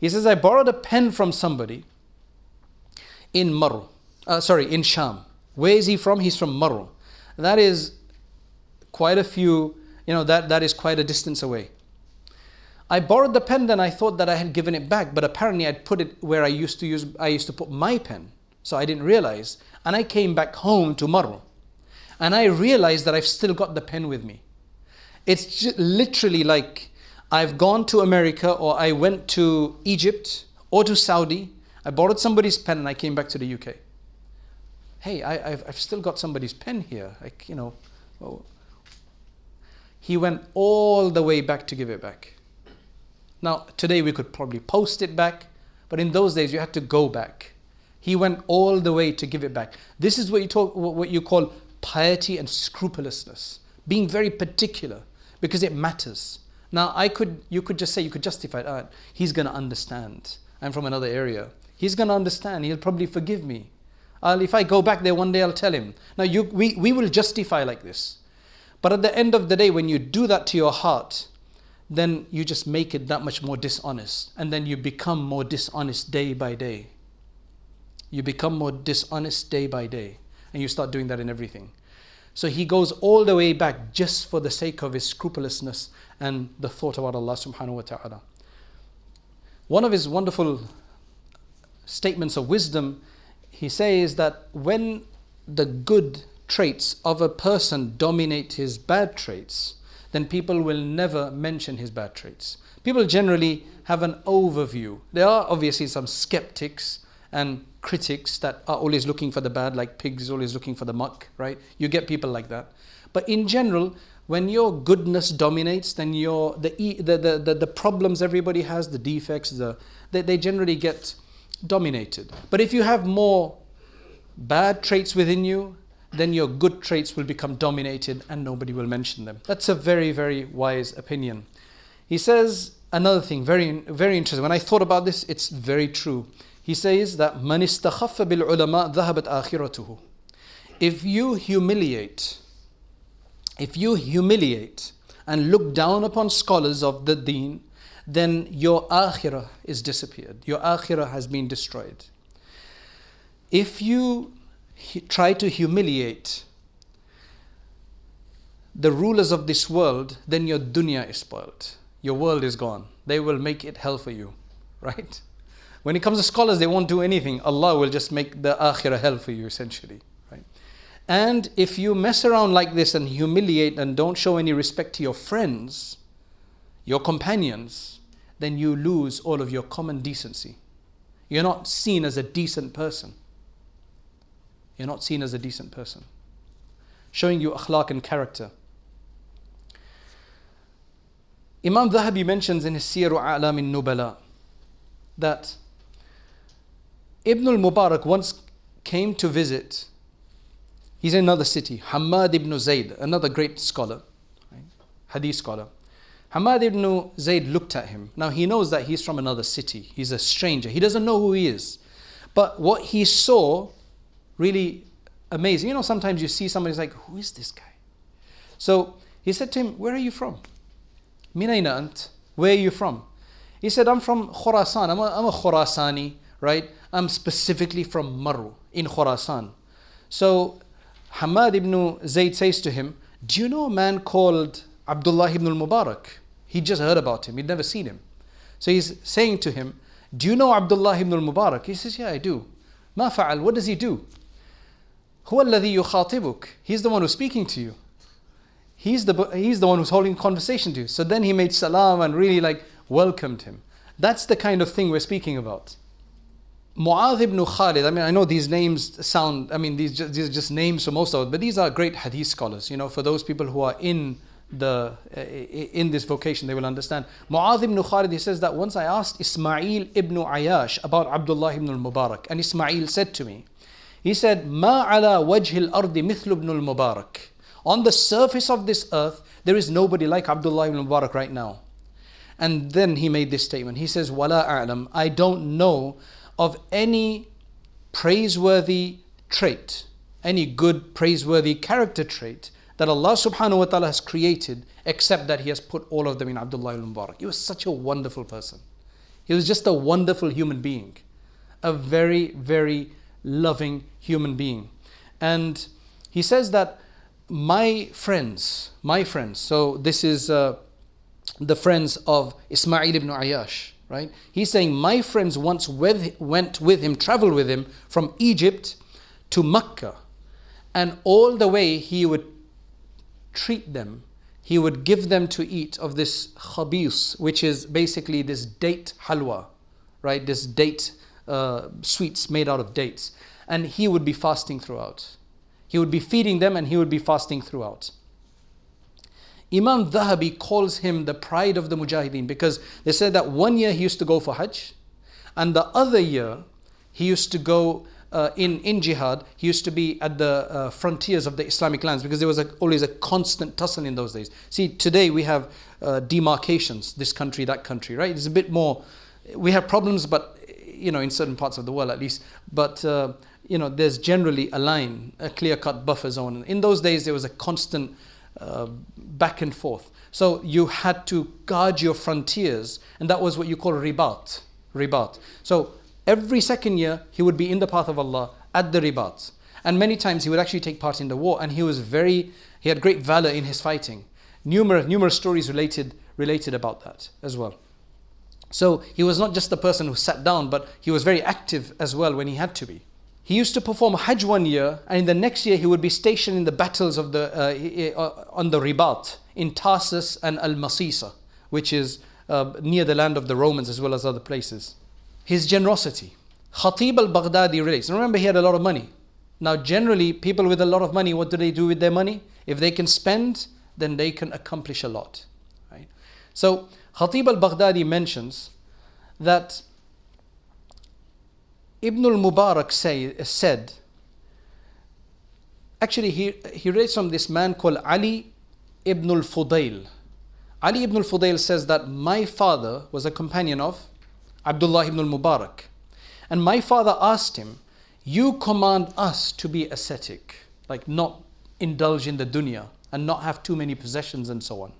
He says, I borrowed a pen from somebody in in Sham. Where is he from? He's from Marw. That is quite a few, that is quite a distance away. I borrowed the pen, then I thought that I had given it back, but apparently I'd put it where I used to put my pen. So I didn't realize. And I came back home to Merv. And I realized that I've still got the pen with me. It's just literally like I've gone to America, or I went to Egypt or to Saudi. I borrowed somebody's pen and I came back to the UK. Hey, I've still got somebody's pen here. He went all the way back to give it back. Now, today we could probably post it back, but in those days you had to go back. He went all the way to give it back. This is what you call piety and scrupulousness. Being very particular, because it matters. Now, you could justify it. He's going to understand. I'm from another area. He's going to understand. He'll probably forgive me. If I go back there one day, I'll tell him. Now, we will justify like this. But at the end of the day, when you do that to your heart, then you just make it that much more dishonest. And then you become more dishonest day by day. You become more dishonest day by day. And you start doing that in everything. So he goes all the way back just for the sake of his scrupulousness and the thought about Allah subhanahu wa ta'ala. One of his wonderful statements of wisdom, he says that when the good traits of a person dominate his bad traits, then people will never mention his bad traits. People generally have an overview. There are obviously some skeptics and critics that are always looking for the bad, like pigs always looking for the muck, right? You get people like that. But in general, when your goodness dominates, then the problems everybody has, the defects, they generally get dominated. But if you have more bad traits within you, then your good traits will become dominated and nobody will mention them. That's a very, very wise opinion. He says another thing, very, very interesting. When I thought about this, it's very true. He says that مَنِ اسْتَخَفَّ بِالْعُلَمَاء ذَهَبَتْ آخِرَتُهُ. If you humiliate and look down upon scholars of the deen, then your akhirah is disappeared. Your akhirah has been destroyed. If you try to humiliate the rulers of this world, then your dunya is spoiled. Your world is gone. They will make it hell for you, right? When it comes to scholars, they won't do anything. Allah will just make the akhirah hell for you, essentially, right? And if you mess around like this and humiliate and don't show any respect to your friends, your companions, then you lose all of your common decency. You're not seen as a decent person. You're not seen as a decent person. Showing you akhlaq and character. Imam Dhahabi mentions in his Siyar A'lam al-Nubala that Ibn al-Mubarak once came to visit. He's in another city, Hammad ibn Zayd, another great scholar, right? Hadith scholar. Hammad ibn Zayd looked at him. Now he knows that he's from another city. He's a stranger. He doesn't know who he is. But what he saw really amazing. You know, sometimes you see somebody's like, who is this guy? So he said to him, where are you from? Min ayna ant? Where are you from? He said, I'm from Khurasan. I'm a Khurasani, right? I'm specifically from Merv in Khurasan. So Hammad ibn Zayd says to him, do you know a man called Abdullah ibn al-Mubarak? He just heard about him. He'd never seen him. So he's saying to him, do you know Abdullah ibn al-Mubarak? He says, yeah, I do. Ma fa'al? What does he do? Huwa alladhi yukhatibuk. He's the one who's speaking to you. He's the one who's holding conversation to you. So then he made salam and really welcomed him. That's the kind of thing we're speaking about. Mu'adh ibn Khalid, I know these names sound, these are just names for most of it, but these are great hadith scholars. For those people who are in this vocation, they will understand. Mu'adh ibn Khalid, he says that once I asked Ismail ibn Ayyash about Abdullah ibn al-Mubarak, and Ismail said to me, he said, Ma ala wajhi al-ardi mithlu ibn al-Mubarak. On the surface of this earth, there is nobody like Abdullah ibn Mubarak right now. And then he made this statement. He says, Wala a'lam, I don't know of any praiseworthy trait, any good praiseworthy character trait that Allah subhanahu wa ta'ala has created, except that He has put all of them in Abdullah ibn Mubarak. He was such a wonderful person. He was just a wonderful human being. A very, very loving human being. And he says that my friends, so this is the friends of Ismail ibn Ayyash, right? He's saying, my friends once went with him, traveled with him from Egypt to Mecca, and all the way he would treat them, he would give them to eat of this khabis, which is basically this date halwa, right? This date sweets made out of dates. And he would be fasting throughout. He would be feeding them and he would be fasting throughout. Imam Dhahabi calls him the pride of the Mujahideen, because they said that one year he used to go for Hajj, and the other year he used to go in jihad. He used to be at the frontiers of the Islamic lands, because there was always a constant tussle in those days. See, today we have demarcations, this country, that country, right? It's a bit more, we have problems, but in certain parts of the world at least, but there's generally a line, a clear-cut buffer zone. In those days there was a constant back and forth. So you had to guard your frontiers, and that was what you call ribat. So every second year he would be in the path of Allah at the ribat, and many times he would actually take part in the war, and he had great valor in his fighting. Numerous stories related about that as well. So he was not just the person who sat down, but he was very active as well when he had to be. He used to perform Hajj one year, and in the next year he would be stationed in the battles of on the Ribat in Tarsus and Al-Masisa, which is near the land of the Romans as well as other places. His generosity. Khatib al-Baghdadi relates. Remember, he had a lot of money. Now generally people with a lot of money, what do they do with their money? If they can spend, then they can accomplish a lot. Right? So Khatib al-Baghdadi mentions that Ibn al-Mubarak said, actually he relates from this man called Ali ibn al-Fudayl. Ali ibn al-Fudayl says that my father was a companion of Abdullah ibn al-Mubarak, and my father asked him, you command us to be ascetic, like not indulge in the dunya and not have too many possessions and so on.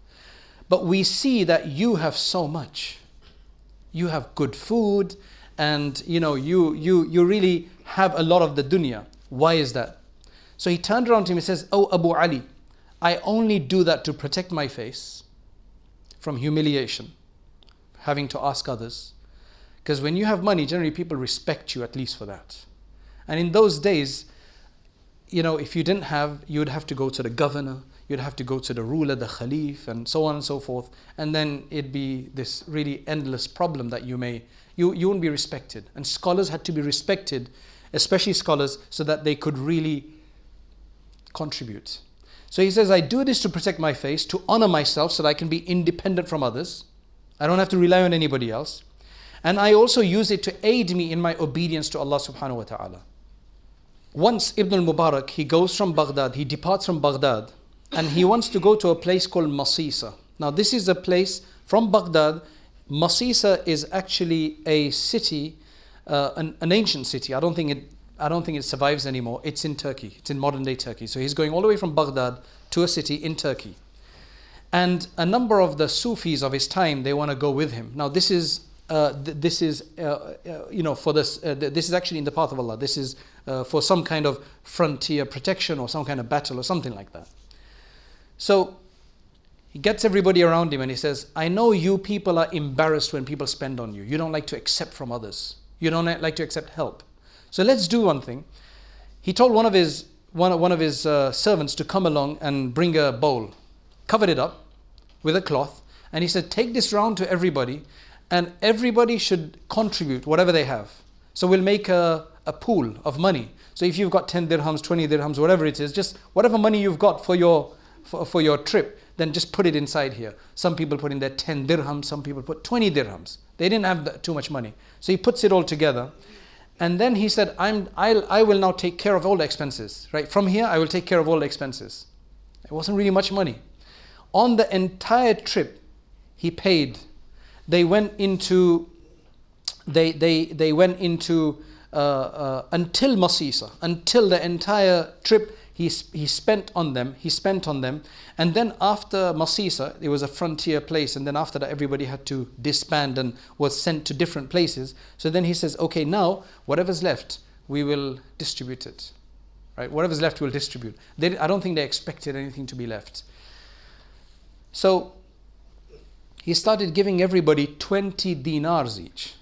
But we see that you have so much. You have good food, and you really have a lot of the dunya. Why is that? So he turned around to him and says, oh Abu Ali, I only do that to protect my face from humiliation, having to ask others. Because when you have money, generally people respect you at least for that. And in those days, if you didn't have, you would have to go to the governor, you'd have to go to the ruler, the Khalif, and so on and so forth. And then it'd be this really endless problem that you wouldn't be respected. And scholars had to be respected, especially scholars, so that they could really contribute. So he says, I do this to protect my face, to honor myself so that I can be independent from others. I don't have to rely on anybody else. And I also use it to aid me in my obedience to Allah subhanahu wa ta'ala. Once Ibn al-Mubarak, he goes from Baghdad, he departs from Baghdad, and he wants to go to a place called Masisa. Now this is a place from Baghdad. Masisa is actually a city, an ancient city. I don't think it survives anymore. It's in Turkey. It's in modern day Turkey. So he's going all the way from Baghdad to a city in Turkey. And a number of the Sufis of his time, they want to go with him. Now this is this is actually in the path of Allah. This is for some kind of frontier protection or some kind of battle or something like that. So he gets everybody around him and he says, I know you people are embarrassed when people spend on you. You don't like to accept from others. You don't like to accept help. So let's do one thing. He told one of his servants to come along and bring a bowl, covered it up with a cloth, and he said, take this round to everybody, and everybody should contribute whatever they have. So we'll make a pool of money. So if you've got 10 dirhams, 20 dirhams, whatever it is, just whatever money you've got for your trip, then just put it inside here. Some people put in their 10 dirhams, some people put 20 dirhams. They didn't have too much money. So he puts it all together. And then he said, I will now take care of all the expenses. Right? From here, I will take care of all the expenses. It wasn't really much money. On the entire trip, he paid. They went into until Masisa, until the entire trip he spent on them, and then after Masisa, it was a frontier place, and then after that everybody had to disband and was sent to different places. So then he says, okay, now whatever's left, we will distribute it. right? Whatever's left we'll distribute. I don't think they expected anything to be left. So he started giving everybody 20 dinars each.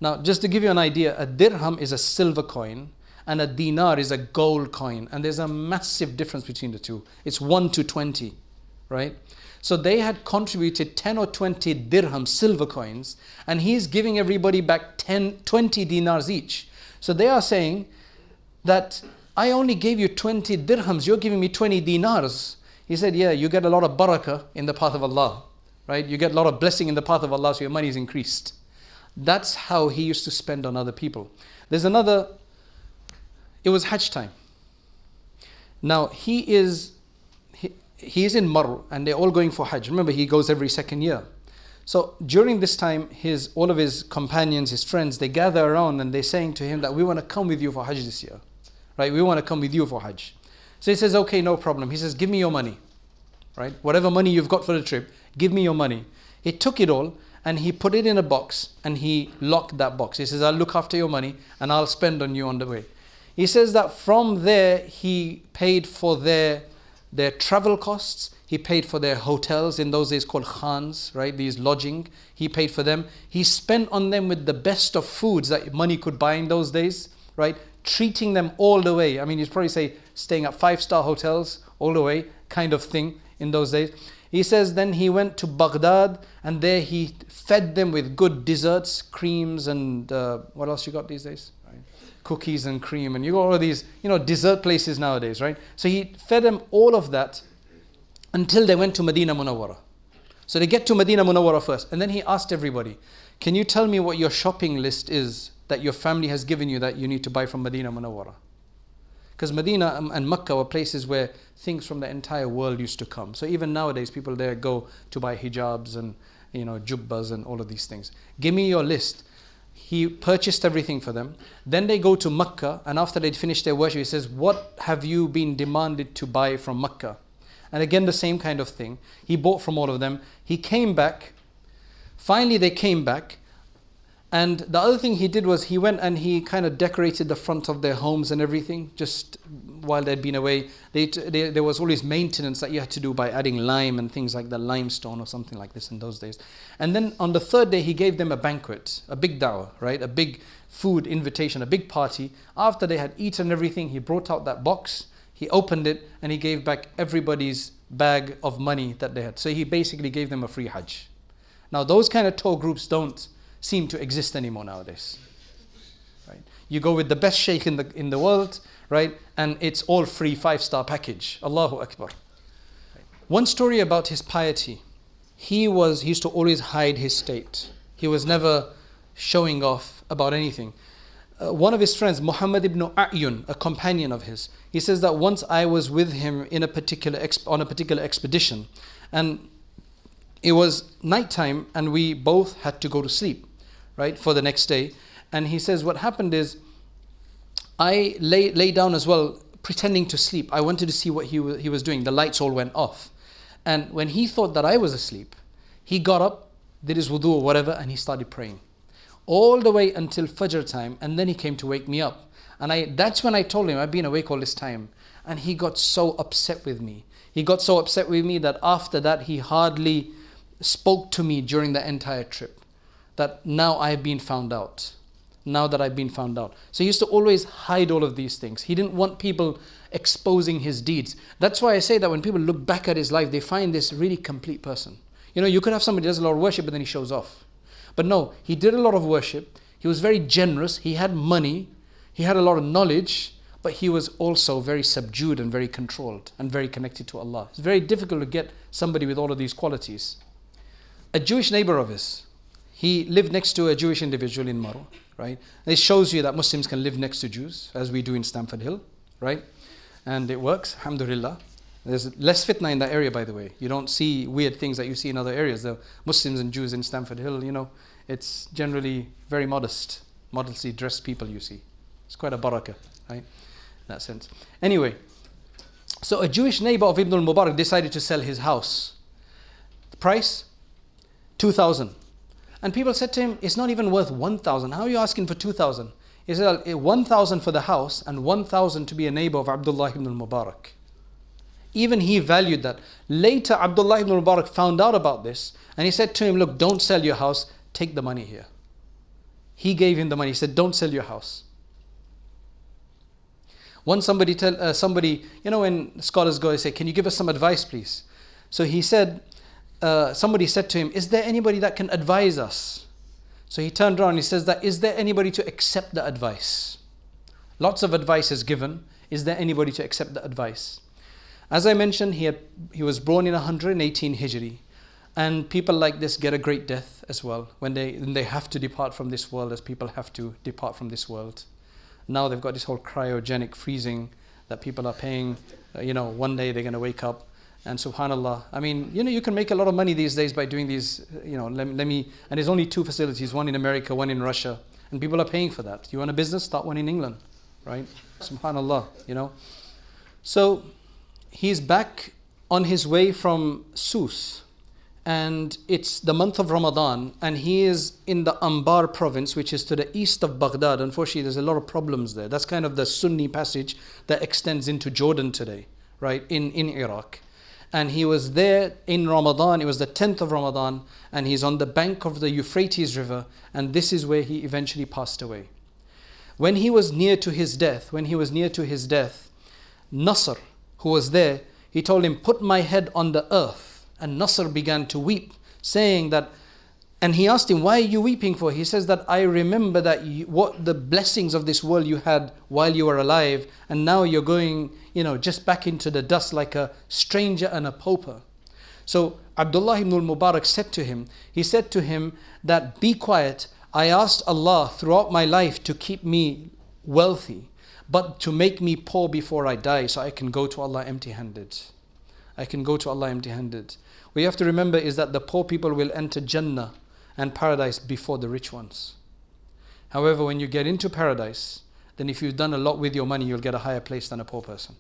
Now, just to give you an idea, a dirham is a silver coin and a dinar is a gold coin. And there's a massive difference between the two. It's 1 to 20, right? So they had contributed 10 or 20 dirham silver coins, and he's giving everybody back 20 dinars each. So they are saying that I only gave you 20 dirhams, you're giving me 20 dinars. He said, yeah, you get a lot of barakah in the path of Allah, right? You get a lot of blessing in the path of Allah, so your money is increased. That's how he used to spend on other people. There's another, it was Hajj time. Now he is in Merv and they're all going for Hajj. Remember, he goes every second year. So during this time, all of his companions, his friends, they gather around and they're saying to him that we want to come with you for Hajj this year. Right? We want to come with you for Hajj. So he says, okay, no problem. He says, give me your money. Right? Whatever money you've got for the trip, give me your money. He took it all and he put it in a box and he locked that box. He says, I'll look after your money and I'll spend on you on the way. He says that from there, he paid for their travel costs. He paid for their hotels, in those days called khans, right? These lodging. He paid for them. He spent on them with the best of foods that money could buy in those days, right? Treating them all the way. I mean, you'd probably say staying at 5-star hotels all the way kind of thing in those days. He says then he went to Baghdād and there he fed them with good desserts, creams and what else you got these days? Right? Cookies and cream, and you got all of these, dessert places nowadays, right? So he fed them all of that until they went to Medina Munawwara. So they get to Medina Munawwara first, and then he asked everybody, can you tell me what your shopping list is that your family has given you that you need to buy from Medina Munawwara? Because Medina and Makkah were places where things from the entire world used to come. So even nowadays, people there go to buy hijabs and jubbas and all of these things. Give me your list. He purchased everything for them. Then they go to Makkah, and after they'd finished their worship, he says, what have you been demanded to buy from Makkah? And again, the same kind of thing. He bought from all of them. He came back. Finally, they came back. And the other thing he did was he went and he kind of decorated the front of their homes and everything, just while they'd been away. There was always maintenance that you had to do by adding lime and things like the limestone or something like this in those days. And then on the third day, he gave them a banquet, a big dawah, right? A big food invitation, a big party. After they had eaten everything, he brought out that box, he opened it, and he gave back everybody's bag of money that they had. So he basically gave them a free Hajj. Now, those kind of tour groups don't seem to exist anymore nowadays, right? You go with the best sheikh in the world, right? And it's all free 5-star package. Allahu Akbar. Right. One story about his piety. He used to always hide his state. He was never showing off about anything. One of his friends, Muhammad ibn Ayun, a companion of his, he says that once I was with him on a particular expedition, and it was nighttime and we both had to go to sleep, right, for the next day. And he says what happened is I lay down as well, pretending to sleep. I wanted to see what he was doing. The lights all went off. And when he thought that I was asleep, he got up, did his wudu or whatever, and he started praying. All the way until Fajr time, and then he came to wake me up. And that's when I told him, I've been awake all this time. And he got so upset with me. He got so upset with me that after that, he hardly spoke to me during the entire trip. That now I've been found out. Now that I've been found out. So he used to always hide all of these things. He didn't want people exposing his deeds. That's why I say that when people look back at his life, they find this really complete person. You could have somebody who does a lot of worship, but then he shows off. But no, he did a lot of worship. He was very generous. He had money. He had a lot of knowledge. But he was also very subdued and very controlled and very connected to Allah. It's very difficult to get somebody with all of these qualities. A Jewish neighbor of his, he lived next to a Jewish individual in Merv, right? This shows you that Muslims can live next to Jews, as we do in Stamford Hill, right? And it works, alhamdulillah. There's less fitna in that area, by the way. You don't see weird things that you see in other areas. The Muslims and Jews in Stamford Hill, it's generally very modestly dressed people you see. It's quite a barakah, right? In that sense. Anyway, so a Jewish neighbor of Ibn al-Mubarak decided to sell his house. The price? 2,000. And people said to him, it's not even worth 1,000. How are you asking for 2,000? He said, 1,000 for the house and 1,000 to be a neighbor of Abdullah ibn al-Mubarak. Even he valued that. Later, Abdullah ibn al-Mubarak found out about this and he said to him, look, don't sell your house, take the money here. He gave him the money. He said, don't sell your house. Once somebody, when scholars go and say, can you give us some advice, please? So he said, somebody said to him, is there anybody that can advise us? So he turned around and he says that, is there anybody to accept the advice? Lots of advice is given. Is there anybody to accept the advice? As I mentioned, he was born in 118 Hijri. And people like this get a great death as well when they have to depart from this world, as people have to depart from this world. Now they've got this whole cryogenic freezing that people are paying. One day they're going to wake up. And subhanallah, I mean, you can make a lot of money these days by doing these, and there's only 2 facilities, one in America, one in Russia. And people are paying for that. You want a business? Start one in England, right? Subhanallah, So he's back on his way from Sus. And it's the month of Ramadan, and he is in the Anbar province, which is to the east of Baghdad. Unfortunately, there's a lot of problems there. That's kind of the Sunni passage that extends into Jordan today, right, in Iraq. And he was there in Ramadan. It was the 10th of Ramadan, and he's on the bank of the Euphrates River, and this is where he eventually passed away. When he was near to his death, Nasr, who was there, he told him, put my head on the earth. And Nasr began to weep, saying that, and he asked him, why are you weeping for? He says that I remember that what the blessings of this world you had while you were alive, and now you're going, just back into the dust like a stranger and a pauper. So Abdullah ibn al-Mubarak said to him that, be quiet. I asked Allah throughout my life to keep me wealthy, but to make me poor before I die so I can go to Allah empty-handed. What you have to remember is that the poor people will enter Jannah and paradise before the rich ones. However, when you get into paradise, then if you've done a lot with your money, you'll get a higher place than a poor person.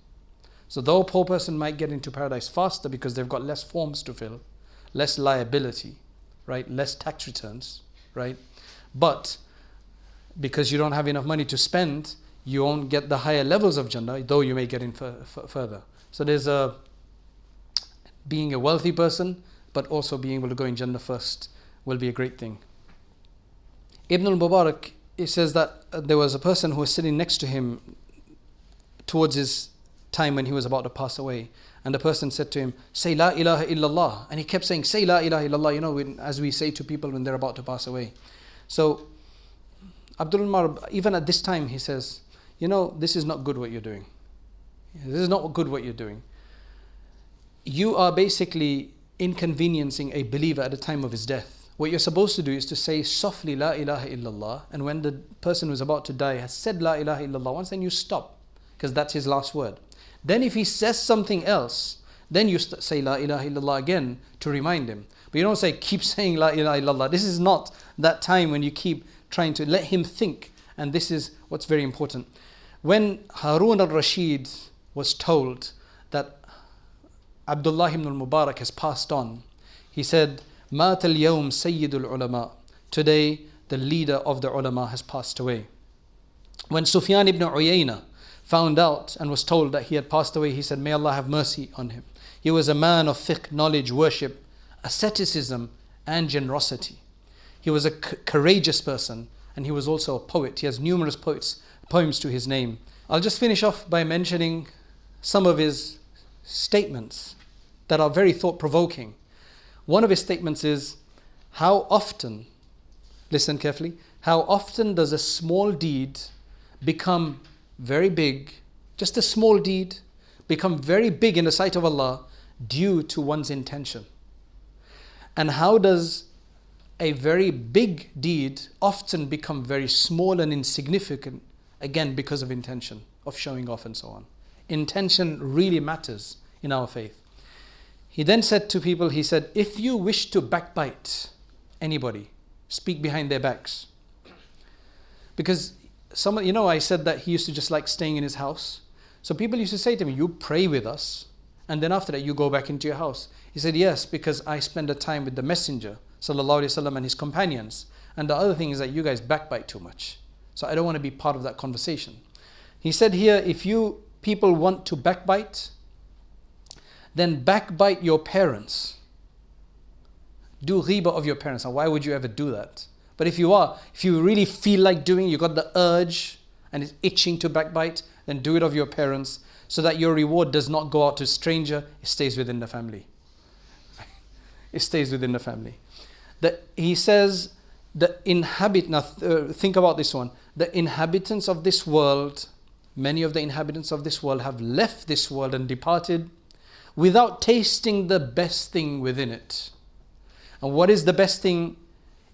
So though a poor person might get into paradise faster because they've got less forms to fill, less liability, right? Less tax returns, right? But because you don't have enough money to spend, you won't get the higher levels of Jannah, though you may get in further. So there's being a wealthy person, but also being able to go in Jannah first will be a great thing. Ibn al-Mubarak, he says that there was a person who was sitting next to him towards his time when he was about to pass away. And the person said to him, say La ilaha illallah. And he kept saying, say La ilaha illallah, as we say to people when they're about to pass away. So Abdul-Rahman, even at this time, he says, this is not good what you're doing. This is not good what you're doing. You are basically inconveniencing a believer at the time of his death. What you're supposed to do is to say softly La ilaha illallah, and when the person who's about to die has said La ilaha illallah once, then you stop, because that's his last word. Then if he says something else, then you say La ilaha illallah again to remind him. But you don't say keep saying La ilaha illallah. This is not that time when you keep trying to let him think, and this is what's very important. When Harun al-Rashid was told that Abdullah ibn al-Mubarak has passed on, he said, مَاتَ الْيَوْمْ سَيِّدُ الْعُلَمَاء. Today, the leader of the ulama has passed away. When Sufyān ibn Uyayna found out and was told that he had passed away, he said, may Allah have mercy on him. He was a man of fiqh, knowledge, worship, asceticism, and generosity. He was a courageous person, and he was also a poet. He has numerous poems to his name. I'll just finish off by mentioning some of his statements that are very thought-provoking. One of his statements is, how often, listen carefully, how often does a small deed become very big, just a small deed, become very big in the sight of Allah due to one's intention? And how does a very big deed often become very small and insignificant, again because of intention, of showing off and so on? Intention really matters in our faith. He then said to people, he said, if you wish to backbite anybody, speak behind their backs. Because someone, I said that he used to just like staying in his house. So people used to say to me, you pray with us, and then after that you go back into your house. He said, yes, because I spend a time with the Messenger, sallallahu alaihi wasallam, and his companions. And the other thing is that you guys backbite too much. So I don't want to be part of that conversation. He said here, if you people want to backbite, then backbite your parents. Do ghiba of your parents. Now, why would you ever do that? But if you really feel like doing, you got the urge and it's itching to backbite, then do it of your parents, so that your reward does not go out to a stranger, it stays within the family. It stays within the family. He says, think about this one. The inhabitants of this world, many of the inhabitants of this world have left this world and departed without tasting the best thing within it. And what is the best thing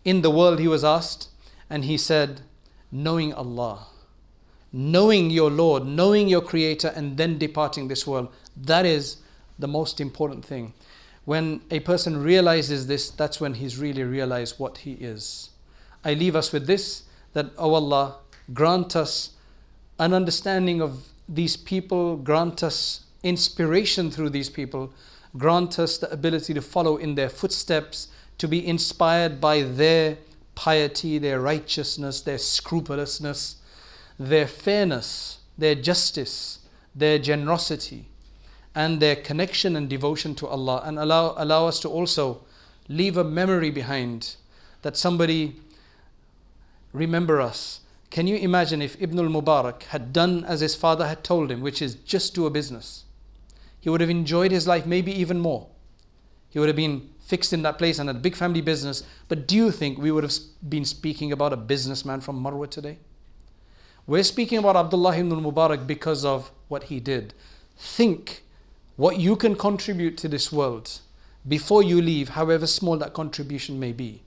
in the world, he was asked? And he said, knowing Allah, knowing your Lord, knowing your Creator, and then departing this world. That is the most important thing. When a person realizes this, that's when he's really realized what he is. I leave us with this, that, oh Allah, grant us an understanding of these people, grant us inspiration through these people, grant us the ability to follow in their footsteps, to be inspired by their piety, their righteousness, their scrupulousness, their fairness, their justice, their generosity, and their connection and devotion to Allah, and allow us to also leave a memory behind, that somebody remember us. Can you imagine if Ibn al-Mubarak had done as his father had told him, which is just do a business? He would have enjoyed his life maybe even more. He would have been fixed in that place and had a big family business. But do you think we would have been speaking about a businessman from Marwa today? We're speaking about Abdullah ibn al-Mubarak because of what he did. Think what you can contribute to this world before you leave, however small that contribution may be.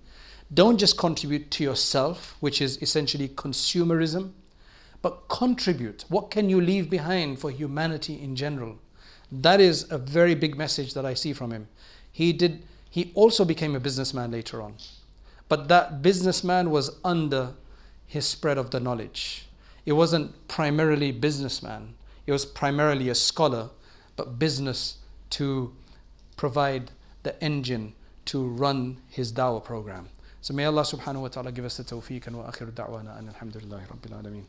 Don't just contribute to yourself, which is essentially consumerism, but contribute. What can you leave behind for humanity in general? That is a very big message that I see from him. He also became a businessman later on. But that businessman was under his spread of the knowledge. It wasn't primarily businessman. It was primarily a scholar, but business to provide the engine to run his dawah program. So may Allah subhanahu wa ta'ala give us the tawfiq, and wa akhiru da'wana and alhamdulillahi rabbil alameen.